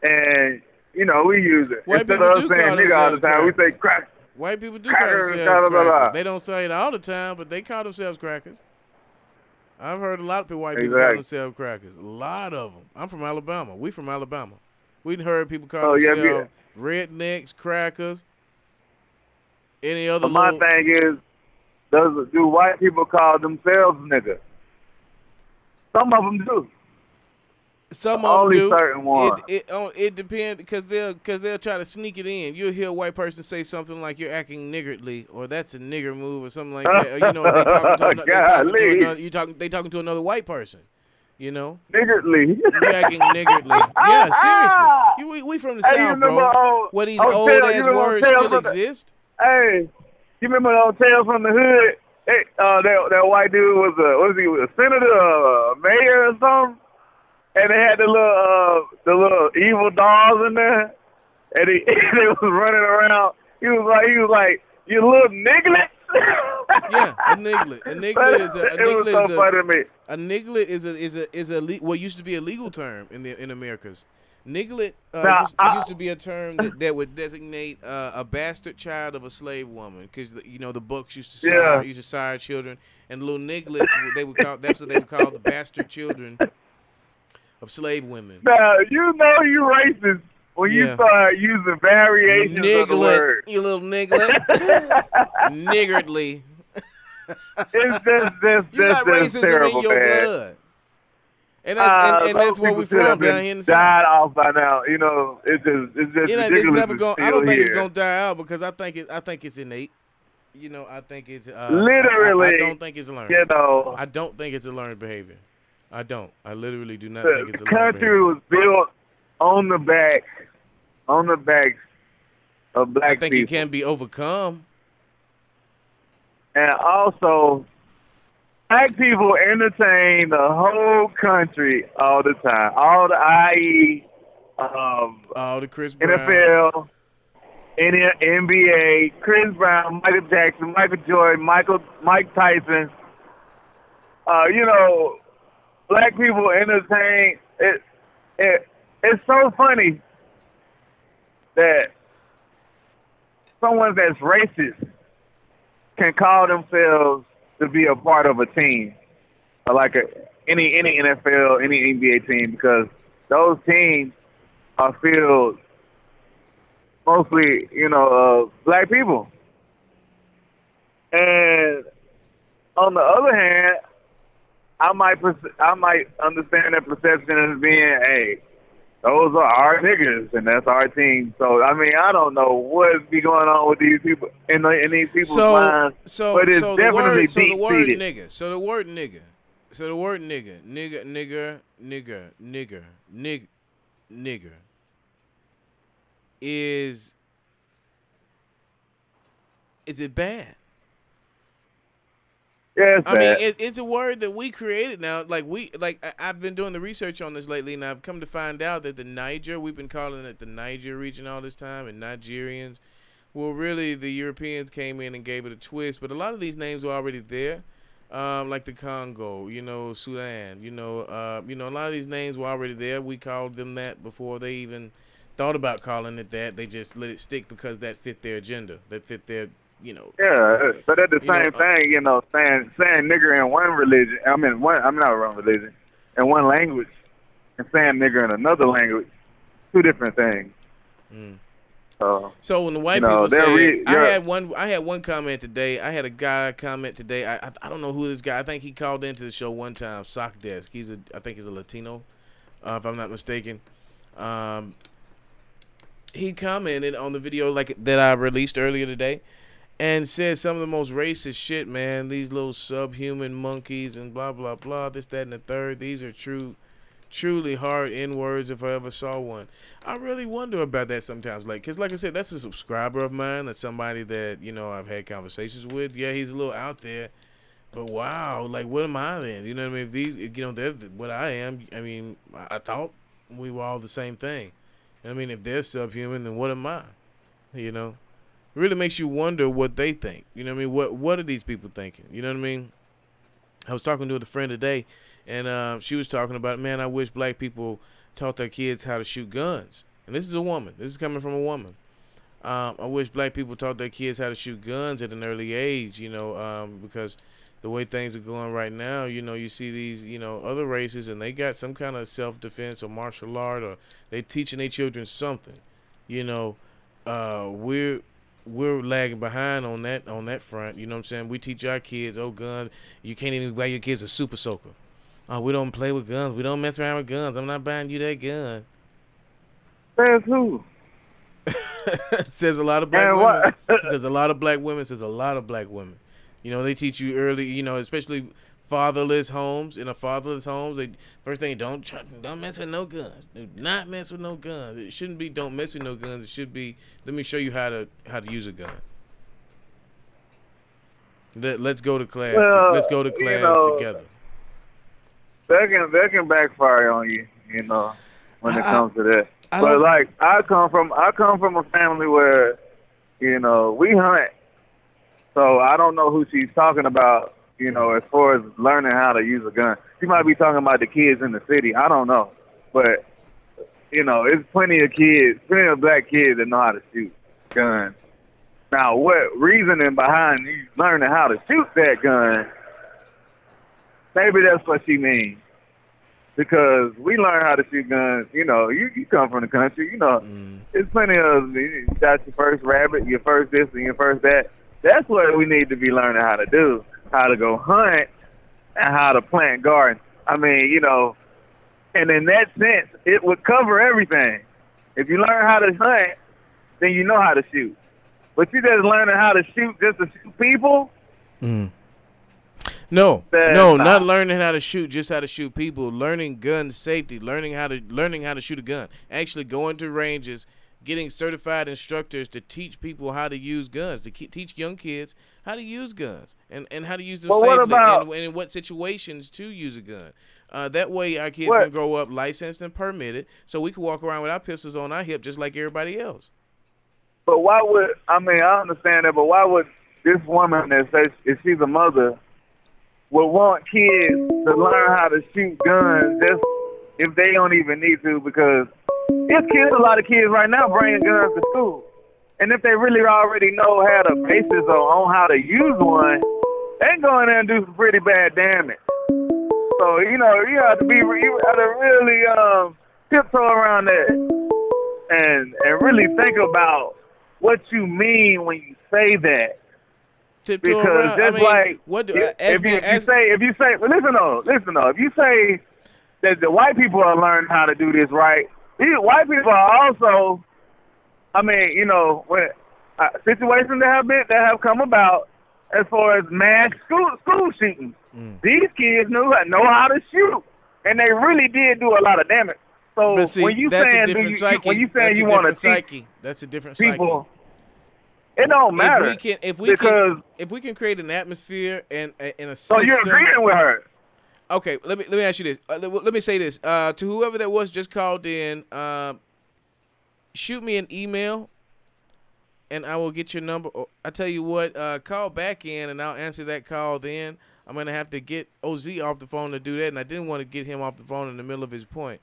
and you know we use it White instead people of do us saying call nigga all the themselves time. We crackers. say crack. White people do call Crackers, themselves blah, blah, blah. crackers. They don't say it all the time, but they call themselves crackers. I've heard a lot of white people call Exactly. themselves crackers. A lot of them. I'm from Alabama. We from Alabama. We'd heard people call Oh yeah, themselves rednecks, crackers, any other but my little. thing is, do white people call themselves nigga? Some of them do. Some of them Only do. certain ones. It depends because they'll try to sneak it in. You'll hear a white person say something like "you're acting niggardly" or "that's a nigger move" or something like that. Or, you know, they talking to another. They talking to another white person. You know, Niggardly. you acting niggardly. Yeah, seriously. We from the Hey, South, bro. Where these old ass words still exist. Hey, you remember those Tales from the Hood? Hey, that white dude was a senator, a mayor or something, and they had the little evil dolls in there, and they was running around. He was like, you little niglet. Yeah, a niglet. A niglet is a It was so funny to me. A niglet is a what used to be a legal term in Americas. Niglet used to be a term that would designate a bastard child of a slave woman, because you know the books used to sire children, and little niglets that's what they would call the bastard children of slave women. Now you know you racist when you start using variations of the word. You little niglet, niggardly. It's just you got racism terrible, in your man. blood. And that's where we from down here in the South. Died off by now, you know. It's just ridiculous. It's never going. I don't think here. it's gonna die out because I think it's innate. You know, I think it's literally. I don't think it's learned. You know, I don't think it's a learned behavior. I don't. I literally do not think it's a learned behavior. The country was built on the backs of black people. I think it can be overcome. And also, black people entertain the whole country all the time. All the IE, all the Chris Brown, NFL, NBA, Chris Brown, Michael Jackson, Michael Jordan, Mike Tyson. You know, black people entertain it. It's so funny that someone that's racist can call themselves to be a part of a team, like any NFL, any NBA team, because those teams are filled mostly, you know, of black people. And on the other hand, I might understand that perception as being, hey, those are our niggas, and that's our team. So, I mean, I don't know what be going on with these people in these people's minds, but it's definitely deep-seated. So the word nigger, is it bad? Yeah, I mean, it's a word that we created now. I've been doing the research on this lately, and I've come to find out that we've been calling it the Niger region all this time, and Nigerians. Well, really, the Europeans came in and gave it a twist, but a lot of these names were already there, like the Congo, you know, Sudan, you know, a lot of these names were already there. We called them that before they even thought about calling it that. They just let it stick because that fit their agenda, that fit their. You know, yeah, but at the same thing, you know, saying nigger in one religion, I'm not wrong religion, in one language, and saying nigger in another language, two different things. Mm. So when the white people say, I had one comment today. I had a guy comment today. I don't know who this guy. I think he called into the show one time. Sock Desk. I think he's a Latino, if I'm not mistaken. He commented on the video that I released earlier today. And said some of the most racist shit, man. These little subhuman monkeys and blah, blah, blah, this, that, and the third. These are truly hard N-words if I ever saw one. I really wonder about that sometimes. Because like I said, that's a subscriber of mine. That's somebody that, you know, I've had conversations with. Yeah, he's a little out there. But wow, like, what am I then? You know what I mean? If these, you know, they're what I am. I mean, I thought we were all the same thing. I mean, if they're subhuman, then what am I? You know? really makes you wonder what they think. You know what I mean? What are these people thinking? You know what I mean? I was talking to a friend today, and she was talking about, man, I wish black people taught their kids how to shoot guns. And this is a woman. This is coming from a woman. I wish black people taught their kids how to shoot guns at an early age, because the way things are going right now, you see these, other races, and they got some kind of self-defense or martial art, or they teaching their children something. We're lagging behind on that front. You know what I'm saying? We teach our kids, guns. You can't even buy your kids a super soaker. We don't play with guns. We don't mess around with guns. I'm not buying you that gun. Says who? Says a lot of black women. Says a lot of black women. Says a lot of black women. They teach you early. Especially fatherless homes. In a fatherless homes, first thing, don't mess with no guns. Do not mess with no guns. It shouldn't be don't mess with no guns. It should be, let me show you how to use a gun. Let's go to class. Let's go to class together. That can backfire on you. When it comes to that. But like I come from a family where, we hunt. So I don't know who she's talking about, as far as learning how to use a gun. She might be talking about the kids in the city. I don't know. But, it's plenty of black kids that know how to shoot guns. Now, what reasoning behind you learning how to shoot that gun, maybe that's what she means. Because we learn how to shoot guns, you come from the country, There's plenty of, you shot your first rabbit, your first this and your first that. That's what we need to be learning how to do, how to go hunt and how to plant gardens. I mean, and in that sense, it would cover everything. If you learn how to hunt, then you know how to shoot. But you just learning how to shoot just to shoot people? No, not learning how to shoot, just how to shoot people. Learning gun safety, learning how to shoot a gun. Actually going to ranges, getting certified instructors to teach people how to use guns, to teach young kids how to use guns and how to use them safely and in what situations to use a gun. That way our kids can grow up licensed and permitted, so we can walk around with our pistols on our hip just like everybody else. But why would, I understand that, but why would this woman that says if she's a mother would want kids to learn how to shoot guns just if they don't even need to? Because it's a lot of kids right now bringing guns to school. And if they really already know how the basis on how to use one, they go in there and do some pretty bad damage. So, you have to really tiptoe around that and really think about what you mean when you say that. Because that's like, if you say, listen though, if you say that the white people are learning how to do this right, these white people are also, when situations that have come about as far as mass school shootings, these kids know how to shoot, and they really did do a lot lot of damage. So see, when you saying you want to teach that's a different people. Psyche. It don't matter if we can create an atmosphere and in a system. So you're agreeing with her? Okay, let me ask you this. Let me say this to whoever that was just called in. Shoot me an email, and I will get your number. I tell you what, call back in, and I'll answer that call. Then I'm gonna have to get OZ off the phone to do that, and I didn't want to get him off the phone in the middle of his point.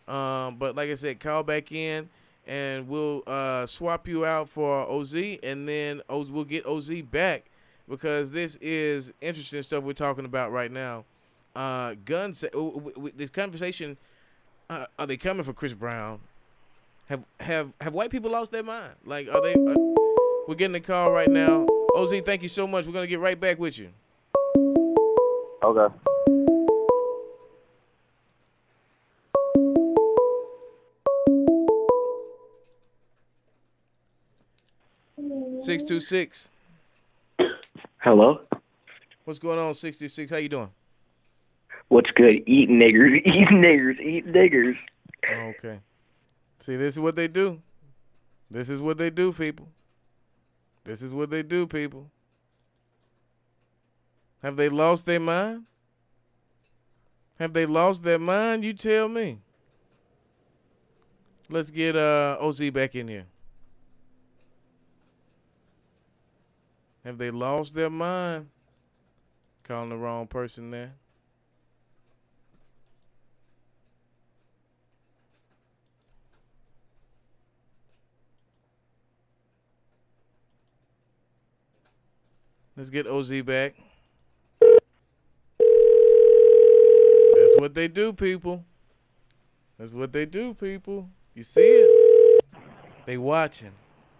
But like I said, call back in. And we'll swap you out for OZ, and then we'll get OZ back because this is interesting stuff we're talking about right now. Guns. This conversation. Are they coming for Chris Brown? Have white people lost their mind? Like, are they? We're getting a call right now. OZ, thank you so much. We're gonna get right back with you. Okay. 626. Hello. What's going on, 626? How you doing? What's good? Eating niggers, eating niggers, eating niggers. Okay. See, this is what they do. This is what they do, people. This is what they do, people. Have they lost their mind? Have they lost their mind? You tell me. Let's get OZ back in here. Have they lost their mind? Calling the wrong person there. Let's get OZ back. That's what they do, people. That's what they do, people. You see it? They watching.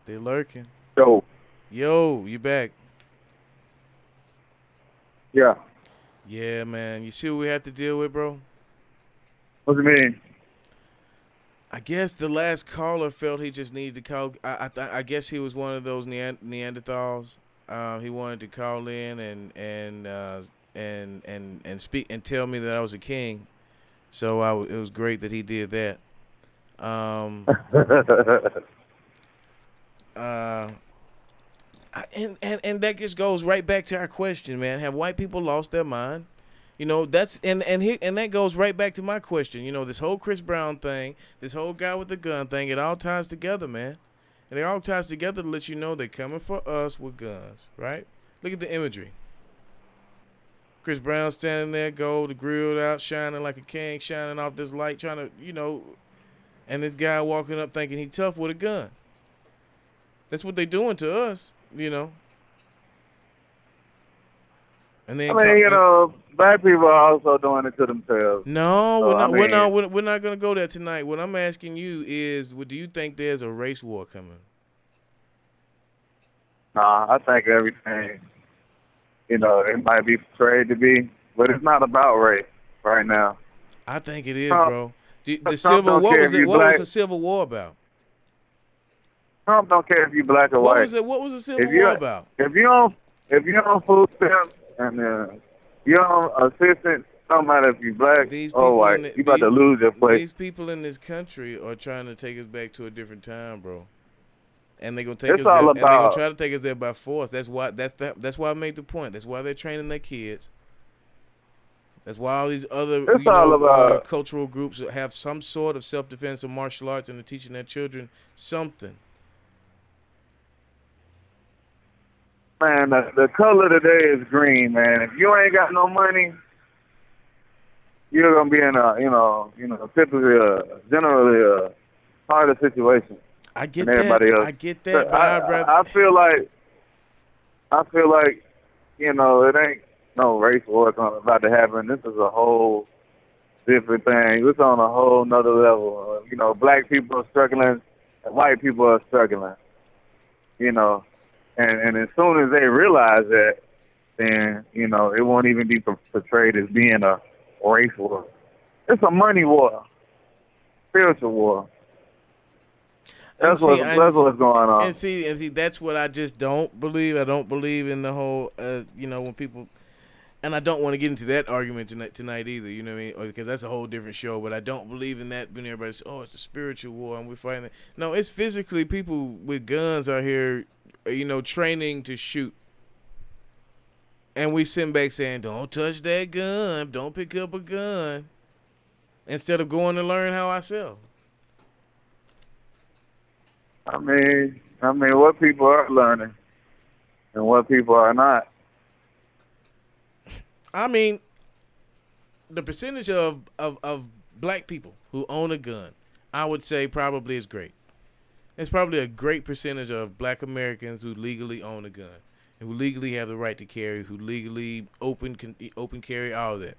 They lurking. Yo, you back? Yeah. Yeah, man. You see what we have to deal with, bro? What do you mean? I guess the last caller felt he just needed to call. I guess he was one of those Neanderthals. He wanted to call in and speak and tell me that I was a king. So it was great that he did that. And that just goes right back to our question, man. Have white people lost their mind? You know, that's and that goes right back to my question. You know, this whole Chris Brown thing, this whole guy with the gun thing, it all ties together, man. And it all ties together to let you know they're coming for us with guns, right? Look at the imagery. Chris Brown standing there, gold, grilled out, shining like a king, shining off this light, trying to, you know, and this guy walking up thinking he tough with a gun. That's what they doing to us, you know. And then black people are also doing it to themselves. No, So, we're not gonna go there tonight. What I'm asking you is, do you think there's a race war coming? Nah, I think everything, it might be portrayed to be, but it's not about race right now. I think it is, bro. The Civil War was the Civil War about? Trump don't care if you black or white. What was the Civil War about? If you on food stamps and you're on assistance, no matter if you black or white, you about to lose your place. These people in this country are trying to take us back to a different time, bro. And they're gonna take us there, and they're gonna try to take us there by force. That's why I made the point. That's why they're training their kids. That's why all these other cultural groups have some sort of self-defense or martial arts, and they're teaching their children something. Man, the color today is green, man. If you ain't got no money, you're gonna be in a typically generally a harder situation. I get than everybody else. I get that. But I feel like it ain't no race war about to happen. This is a whole different thing. It's on a whole nother level. Black people are struggling, and white people are struggling. And as soon as they realize that, then, it won't even be portrayed as being a race war. It's a money war, spiritual war. That's what's going on. And see, that's what I just don't believe. I don't believe in the whole, when people, and I don't want to get into that argument tonight either, you know what I mean? Because that's a whole different show, but I don't believe in that when everybody says, oh, it's a spiritual war and we're fighting it. No, it's physically people with guns are here, training to shoot. And we sitting back saying, don't touch that gun, don't pick up a gun, instead of going to learn how ourselves. I mean, what people are learning and what people are not. I mean, the percentage of black people who own a gun, I would say probably is great. There's probably a great percentage of black Americans who legally own a gun, and who legally have the right to carry, who legally open carry, all of that.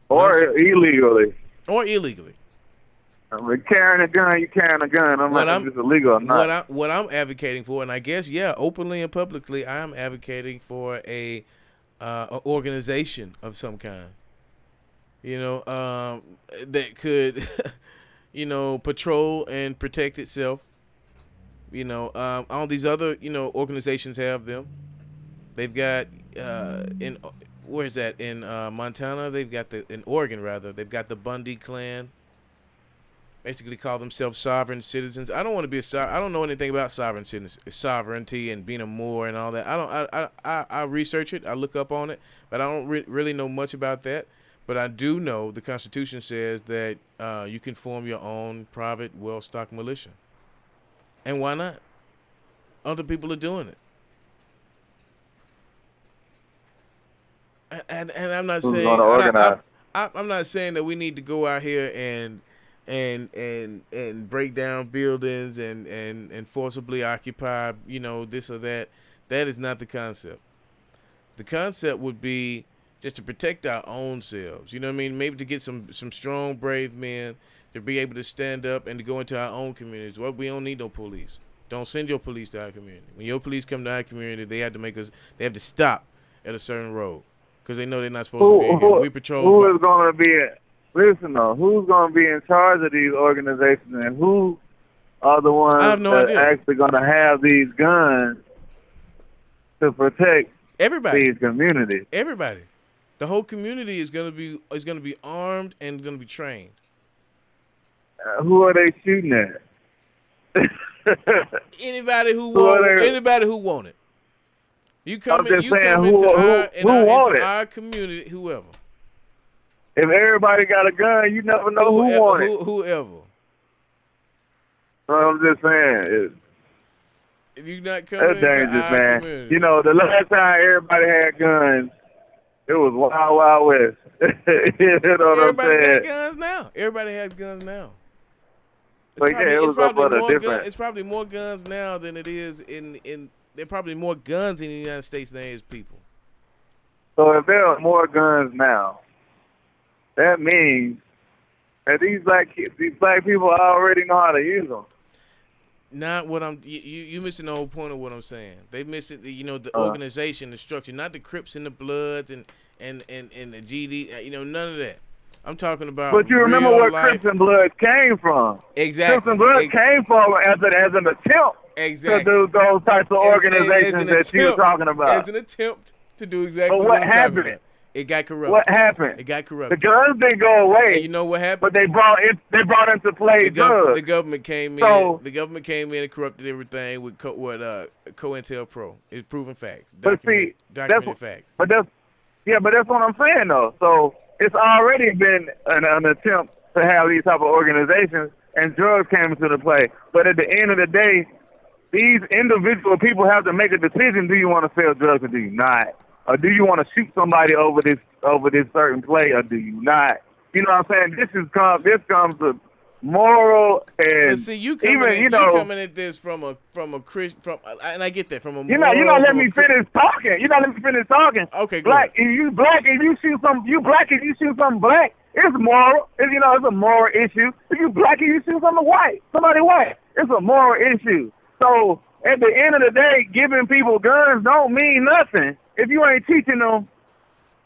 Or illegally. Or illegally. I mean, carrying a gun, you carrying a gun. I'm not if it's illegal or not. What I'm advocating for, and I guess, openly and publicly, I am advocating for a organization of some kind. That could, patrol and protect itself. All these other, organizations have them. They've got where's that? In Montana, they've got in Oregon rather, they've got the Bundy clan. Basically call themselves sovereign citizens. I don't want to be I don't know anything about sovereignty and being a Moor and all that. I research it, I look up on it, but I don't really know much about that. But I do know the Constitution says that you can form your own private, well-stocked militia. And why not? Other people are doing it. And I'm not Who's saying going to organize? I'm not saying that we need to go out here and break down buildings and forcibly occupy, this or that. That is not the concept. The concept would be just to protect our own selves. You know what I mean? Maybe to get some strong, brave men to be able to stand up and to go into our own communities. Well, we don't need no police. Don't send your police to our community. When your police come to our community, they have to stop at a certain road because they know they're not supposed to be here. We patrol. Who is going to be? Listen though, who's going to be in charge of these organizations, and who are the ones that are actually going to have these guns to protect everybody, these communities? Everybody, the whole community is going to be armed and going to be trained. Who are they shooting at? Anybody who want it. You come into our community, whoever. If everybody got a gun, you never know who want it. Whoever. So I'm just saying. If you not coming that's dangerous, into our man. community. You know, the last time everybody had guns, it was Wild Wild West. You know what everybody I'm saying? got guns now. Everybody has guns now. It's probably more guns now than it is in there are probably more guns in the United States than there is people. So if there are more guns now, that means that these black people already know how to use them. Not what you missing the whole point of what I'm saying. They missing the organization, the structure, not the Crips and the Bloods and the GD. None of that. I'm talking about. But you remember where Crips and Bloods came from? Exactly. Crips and Bloods came from as an attempt to do those types of organizations that you were talking about. As an attempt to do exactly what I'm happened? Talking about. It got corrupted. What happened? It got corrupted. The guns didn't go away. And you know what happened? But they brought into play drugs. The government came in. The government came in and corrupted everything with COINTELPRO. It's proven facts. Documented facts. But that's what I'm saying though. So it's already been an attempt to have these type of organizations, and drugs came into the play. But at the end of the day, these individual people have to make a decision: do you want to sell drugs or do you not? Or do you want to shoot somebody over this certain play, or do you not? You know what I'm saying? This comes to moral and see, you coming at this from a Christian and I get that from a moral. You're not letting me finish talking. You're not letting me finish talking. Okay, black. If you black, if you shoot something black, it's moral. It's a moral issue. If you black and you shoot somebody white, it's a moral issue. So at the end of the day, giving people guns don't mean nothing if you ain't teaching them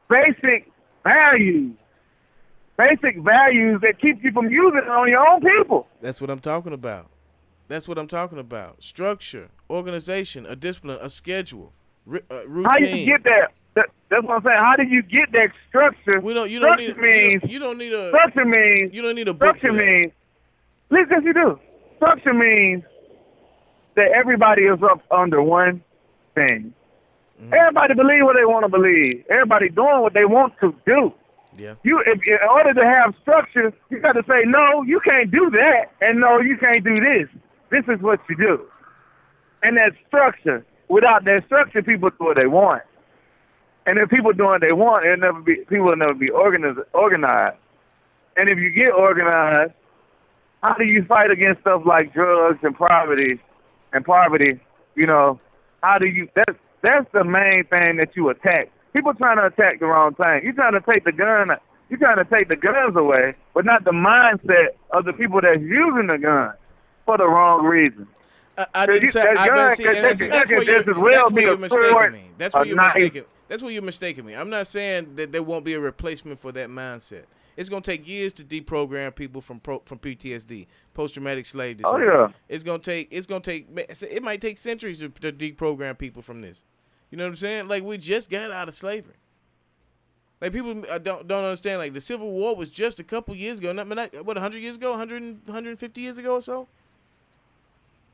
basic values that keep you from using it on your own people. That's what I'm talking about. Structure, organization, a discipline, a schedule, routine. How do you get that? That's what I'm saying. How do you get that structure? You don't need a book for that. Listen, you do. Structure means that everybody is up under one thing. Mm-hmm. Everybody believe what they want to believe. Everybody doing what they want to do. Yeah. In order to have structure, you got to say, no, you can't do that, and no, you can't do this. This is what you do. And that structure, without that structure, people do what they want. And if people do what they want, people will never be organized. And if you get organized, how do you fight against stuff like drugs and poverty? How do you? That's the main thing that you attack. People trying to attack the wrong thing. You're trying to take the guns away, but not the mindset of the people that's using the gun for the wrong reason. That's where you're mistaking me. I'm not saying that there won't be a replacement for that mindset. It's gonna take years to deprogram people from PTSD, post-traumatic slave disorder. Oh yeah. It might take centuries to deprogram people from this. You know what I'm saying? Like, we just got out of slavery. Like, people don't understand. Like, the Civil War was just a couple years ago. Not 100 years ago, 150 years ago or so.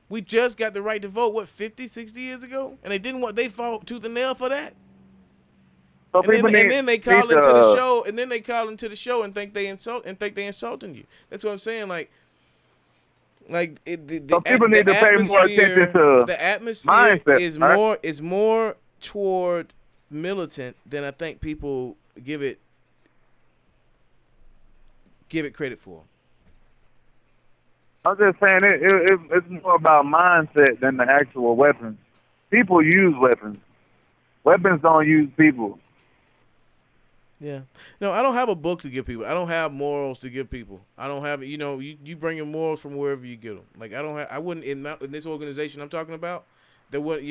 We just got the right to vote. 50, 60 years ago, and they fought tooth and nail for that. So and then they call into the show, and think they insulting you. That's what I'm saying. People need to pay more attention to the atmosphere mindset, is more toward militant than I think people give it credit for. I'm just saying it's more about mindset than the actual weapons. People use weapons. Weapons don't use people. Yeah. No, I don't have a book to give people. I don't have morals to give people. I don't have, you bring your morals from wherever you get them. Like I wouldn't in this organization I'm talking about. There would,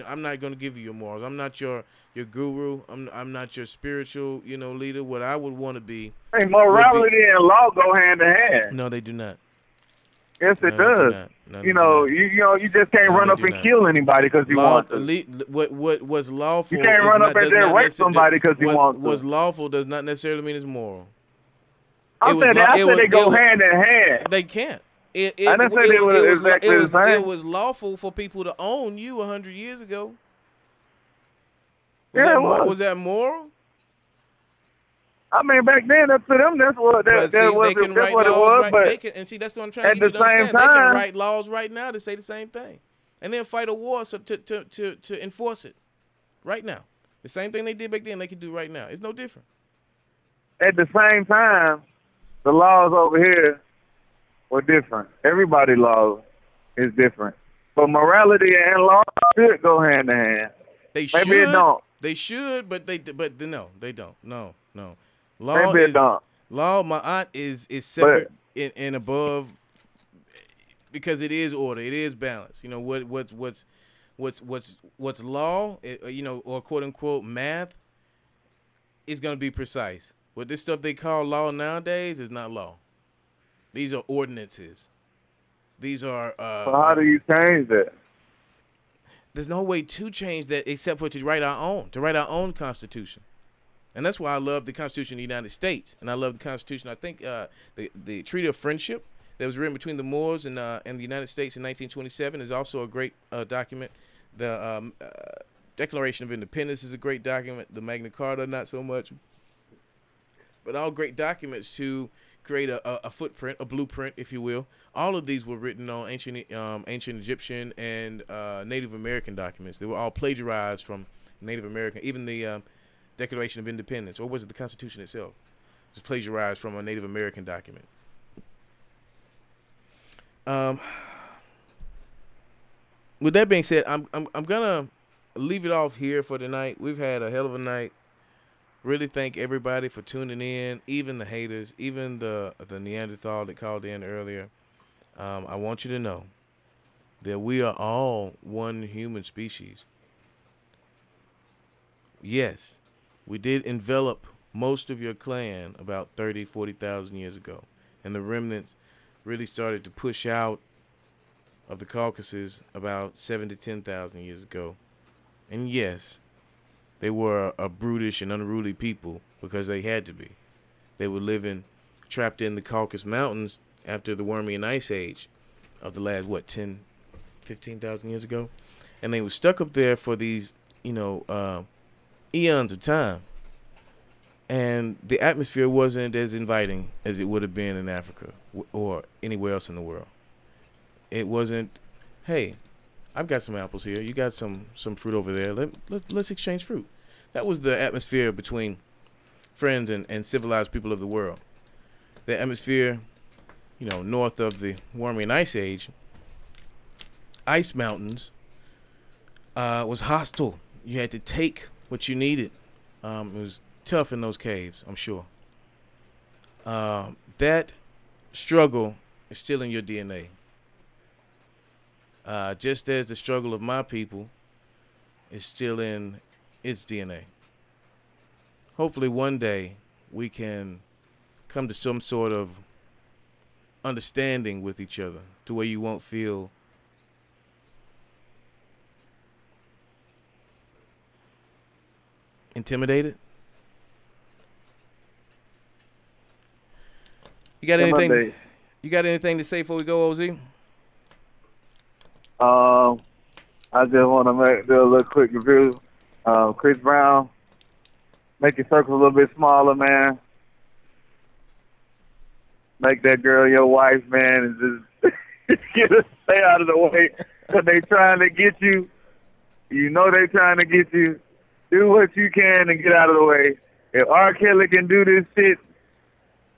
I'm not going to give you your morals. I'm not your guru. I'm not your spiritual, leader. What I would want to be. Hey, morality and law go hand in hand. No, they do not. Yes, it does. No, you just can't run up and kill anybody because you want to. What was lawful? You can't run up and then rape somebody because you want to. What's lawful does not necessarily mean it's moral. I said they go hand in hand. They can't. I didn't say they were exactly the same. It was lawful for people to own you 100 years ago. Was that moral? I mean, back then, to them, that's what it was. But that's what I'm trying to get you to understand. They can write laws right now to say the same thing, and then fight a war to enforce it right now. The same thing they did back then, they can do right now. It's no different. At the same time, the laws over here were different. Everybody's law is different. But morality and law should go hand in hand. Maybe it don't. They should, but no, they don't. No. Maybe it don't. Law, my aunt is separate and above because it is order, it is balance. What's law, or quote unquote math, is going to be precise. What this stuff they call law nowadays is not law. These are ordinances. These are. So how do you change that? There's no way to change that except for to write our own Constitution. And that's why I love the Constitution of the United States. And I love the Constitution. I think the Treaty of Friendship that was written between the Moors and the United States in 1927 is also a great document. The Declaration of Independence is a great document. The Magna Carta, not so much. But all great documents to create a footprint, a blueprint, if you will. All of these were written on ancient Egyptian and Native American documents. They were all plagiarized from Native American. Even the Declaration of Independence, or was it the Constitution itself? It was plagiarized from a Native American document. With that being said, I'm gonna leave it off here for tonight. We've had a hell of a night. Really thank everybody for tuning in, even the haters, even the Neanderthal that called in earlier. I want you to know that we are all one human species. Yes, we did envelop most of your clan about 30, 40,000 years ago. And the remnants really started to push out of the Caucasus about 7 to 10,000 years ago. And yes, they were a brutish and unruly people because they had to be. They were living trapped in the Caucasus Mountains after the Warmian Ice Age of the last, 10, 15,000 years ago? And they were stuck up there for these, eons of time. And the atmosphere wasn't as inviting as it would have been in Africa or anywhere else in the world. It wasn't, hey, I've got some apples here. You got some fruit over there. Let's exchange fruit. That was the atmosphere between friends and civilized people of the world. The atmosphere, north of the Warmian Ice Age, ice mountains, was hostile. You had to take what you needed. It was tough in those caves, I'm sure. That struggle is still in your DNA. Just as the struggle of my people is still in its DNA. Hopefully one day we can come to some sort of understanding with each other to where you won't feel intimidated. You got anything? You got anything to say before we go, OZ? I just want to do a little quick review. Chris Brown, make your circle a little bit smaller, man. Make that girl your wife, man, and just stay out of the way. Because they trying to get you. You know they trying to get you. Do what you can and get out of the way. If R. Kelly can do this shit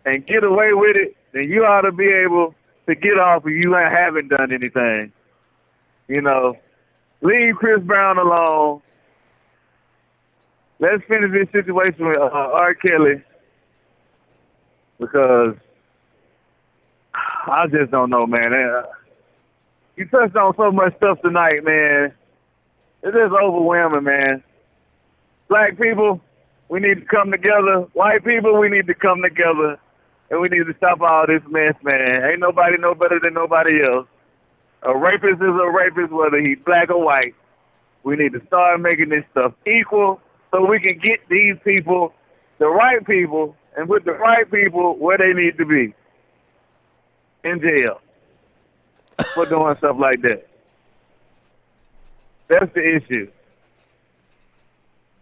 and get away with it, then you ought to be able to get off if you haven't done anything. You know, leave Chris Brown alone. Let's finish this situation with R. Kelly because I just don't know, man. You touched on so much stuff tonight, man. It's just overwhelming, man. Black people, we need to come together. White people, we need to come together. And we need to stop all this mess, man. Ain't nobody no better than nobody else. A rapist is a rapist, whether he's black or white. We need to start making this stuff equal so we can get these people, the right people, and put the right people where they need to be. In jail. For doing stuff like that. That's the issue.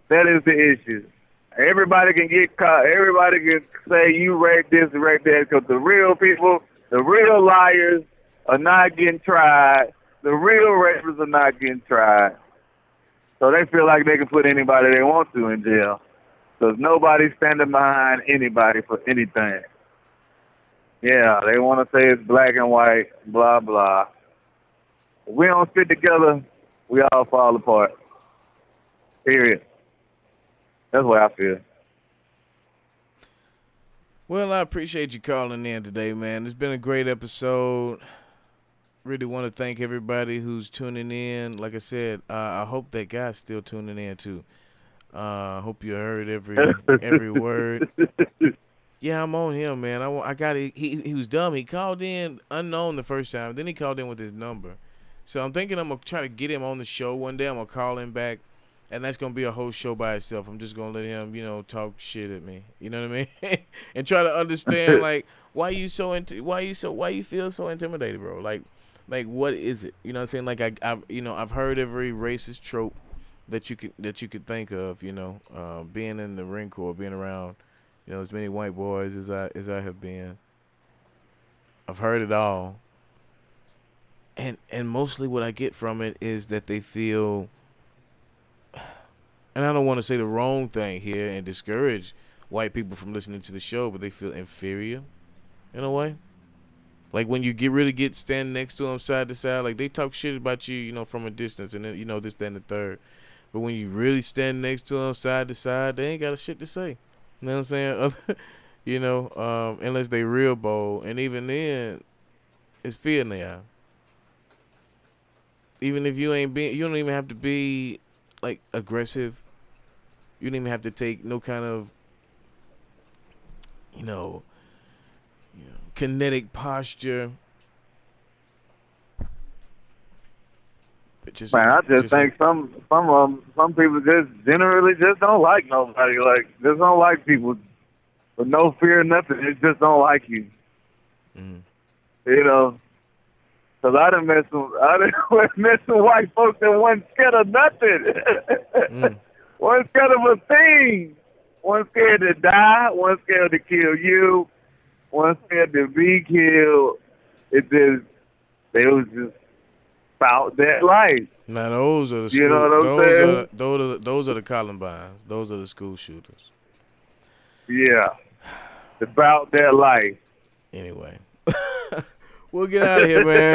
That is the issue. Everybody can get caught. Everybody can say you raped this and raped that because the real people, the real liars are not getting tried. The real rapists are not getting tried. So they feel like they can put anybody they want to in jail because nobody's standing behind anybody for anything. Yeah, they want to say it's black and white, blah, blah. If we don't fit together, we all fall apart. Period. That's what I feel. Well, I appreciate you calling in today, man. It's been a great episode. Really want to thank everybody who's tuning in. Like I said, I hope that guy's still tuning in, too. I hope you heard every word. Yeah, I'm on him, man. I got it. He was dumb. He called in unknown the first time. Then he called in with his number. So I'm thinking I'm going to try to get him on the show one day. I'm going to call him back. And that's going to be a whole show by itself. I'm just going to let him, talk shit at me. You know what I mean? And try to understand, like, why you feel so intimidated, bro? Like what is it? You know what I'm saying? Like I've heard every racist trope that you could think of, being in the Marine Corps, being around, as many white boys as I have been. I've heard it all. And mostly what I get from it is that they feel, and I don't want to say the wrong thing here and discourage white people from listening to the show, but they feel inferior in a way. Like when you really get stand next to them side to side, like they talk shit about you, from a distance, and then, this, that, and the third. But when you really stand next to them side to side, they ain't got a shit to say. You know what I'm saying? Unless they real bold. And even then, it's fear in their eye. Even if you don't even have to be, like, aggressive. You don't even have to take no kind of, kinetic posture. Man, I just think some people just generally just don't like nobody. Like, just don't like people with no fear, nothing. They just don't like you. Mm. Because I done met some white folks that wasn't scared of nothing. Wasn't scared of a thing. Wasn't scared to die. Wasn't scared to kill you. Wasn't scared to be killed. They was just about that life. Now those are the You know what I'm saying? Those are the Columbines. Those are the school shooters. Yeah. About their life. Anyway. We'll get out of here, man.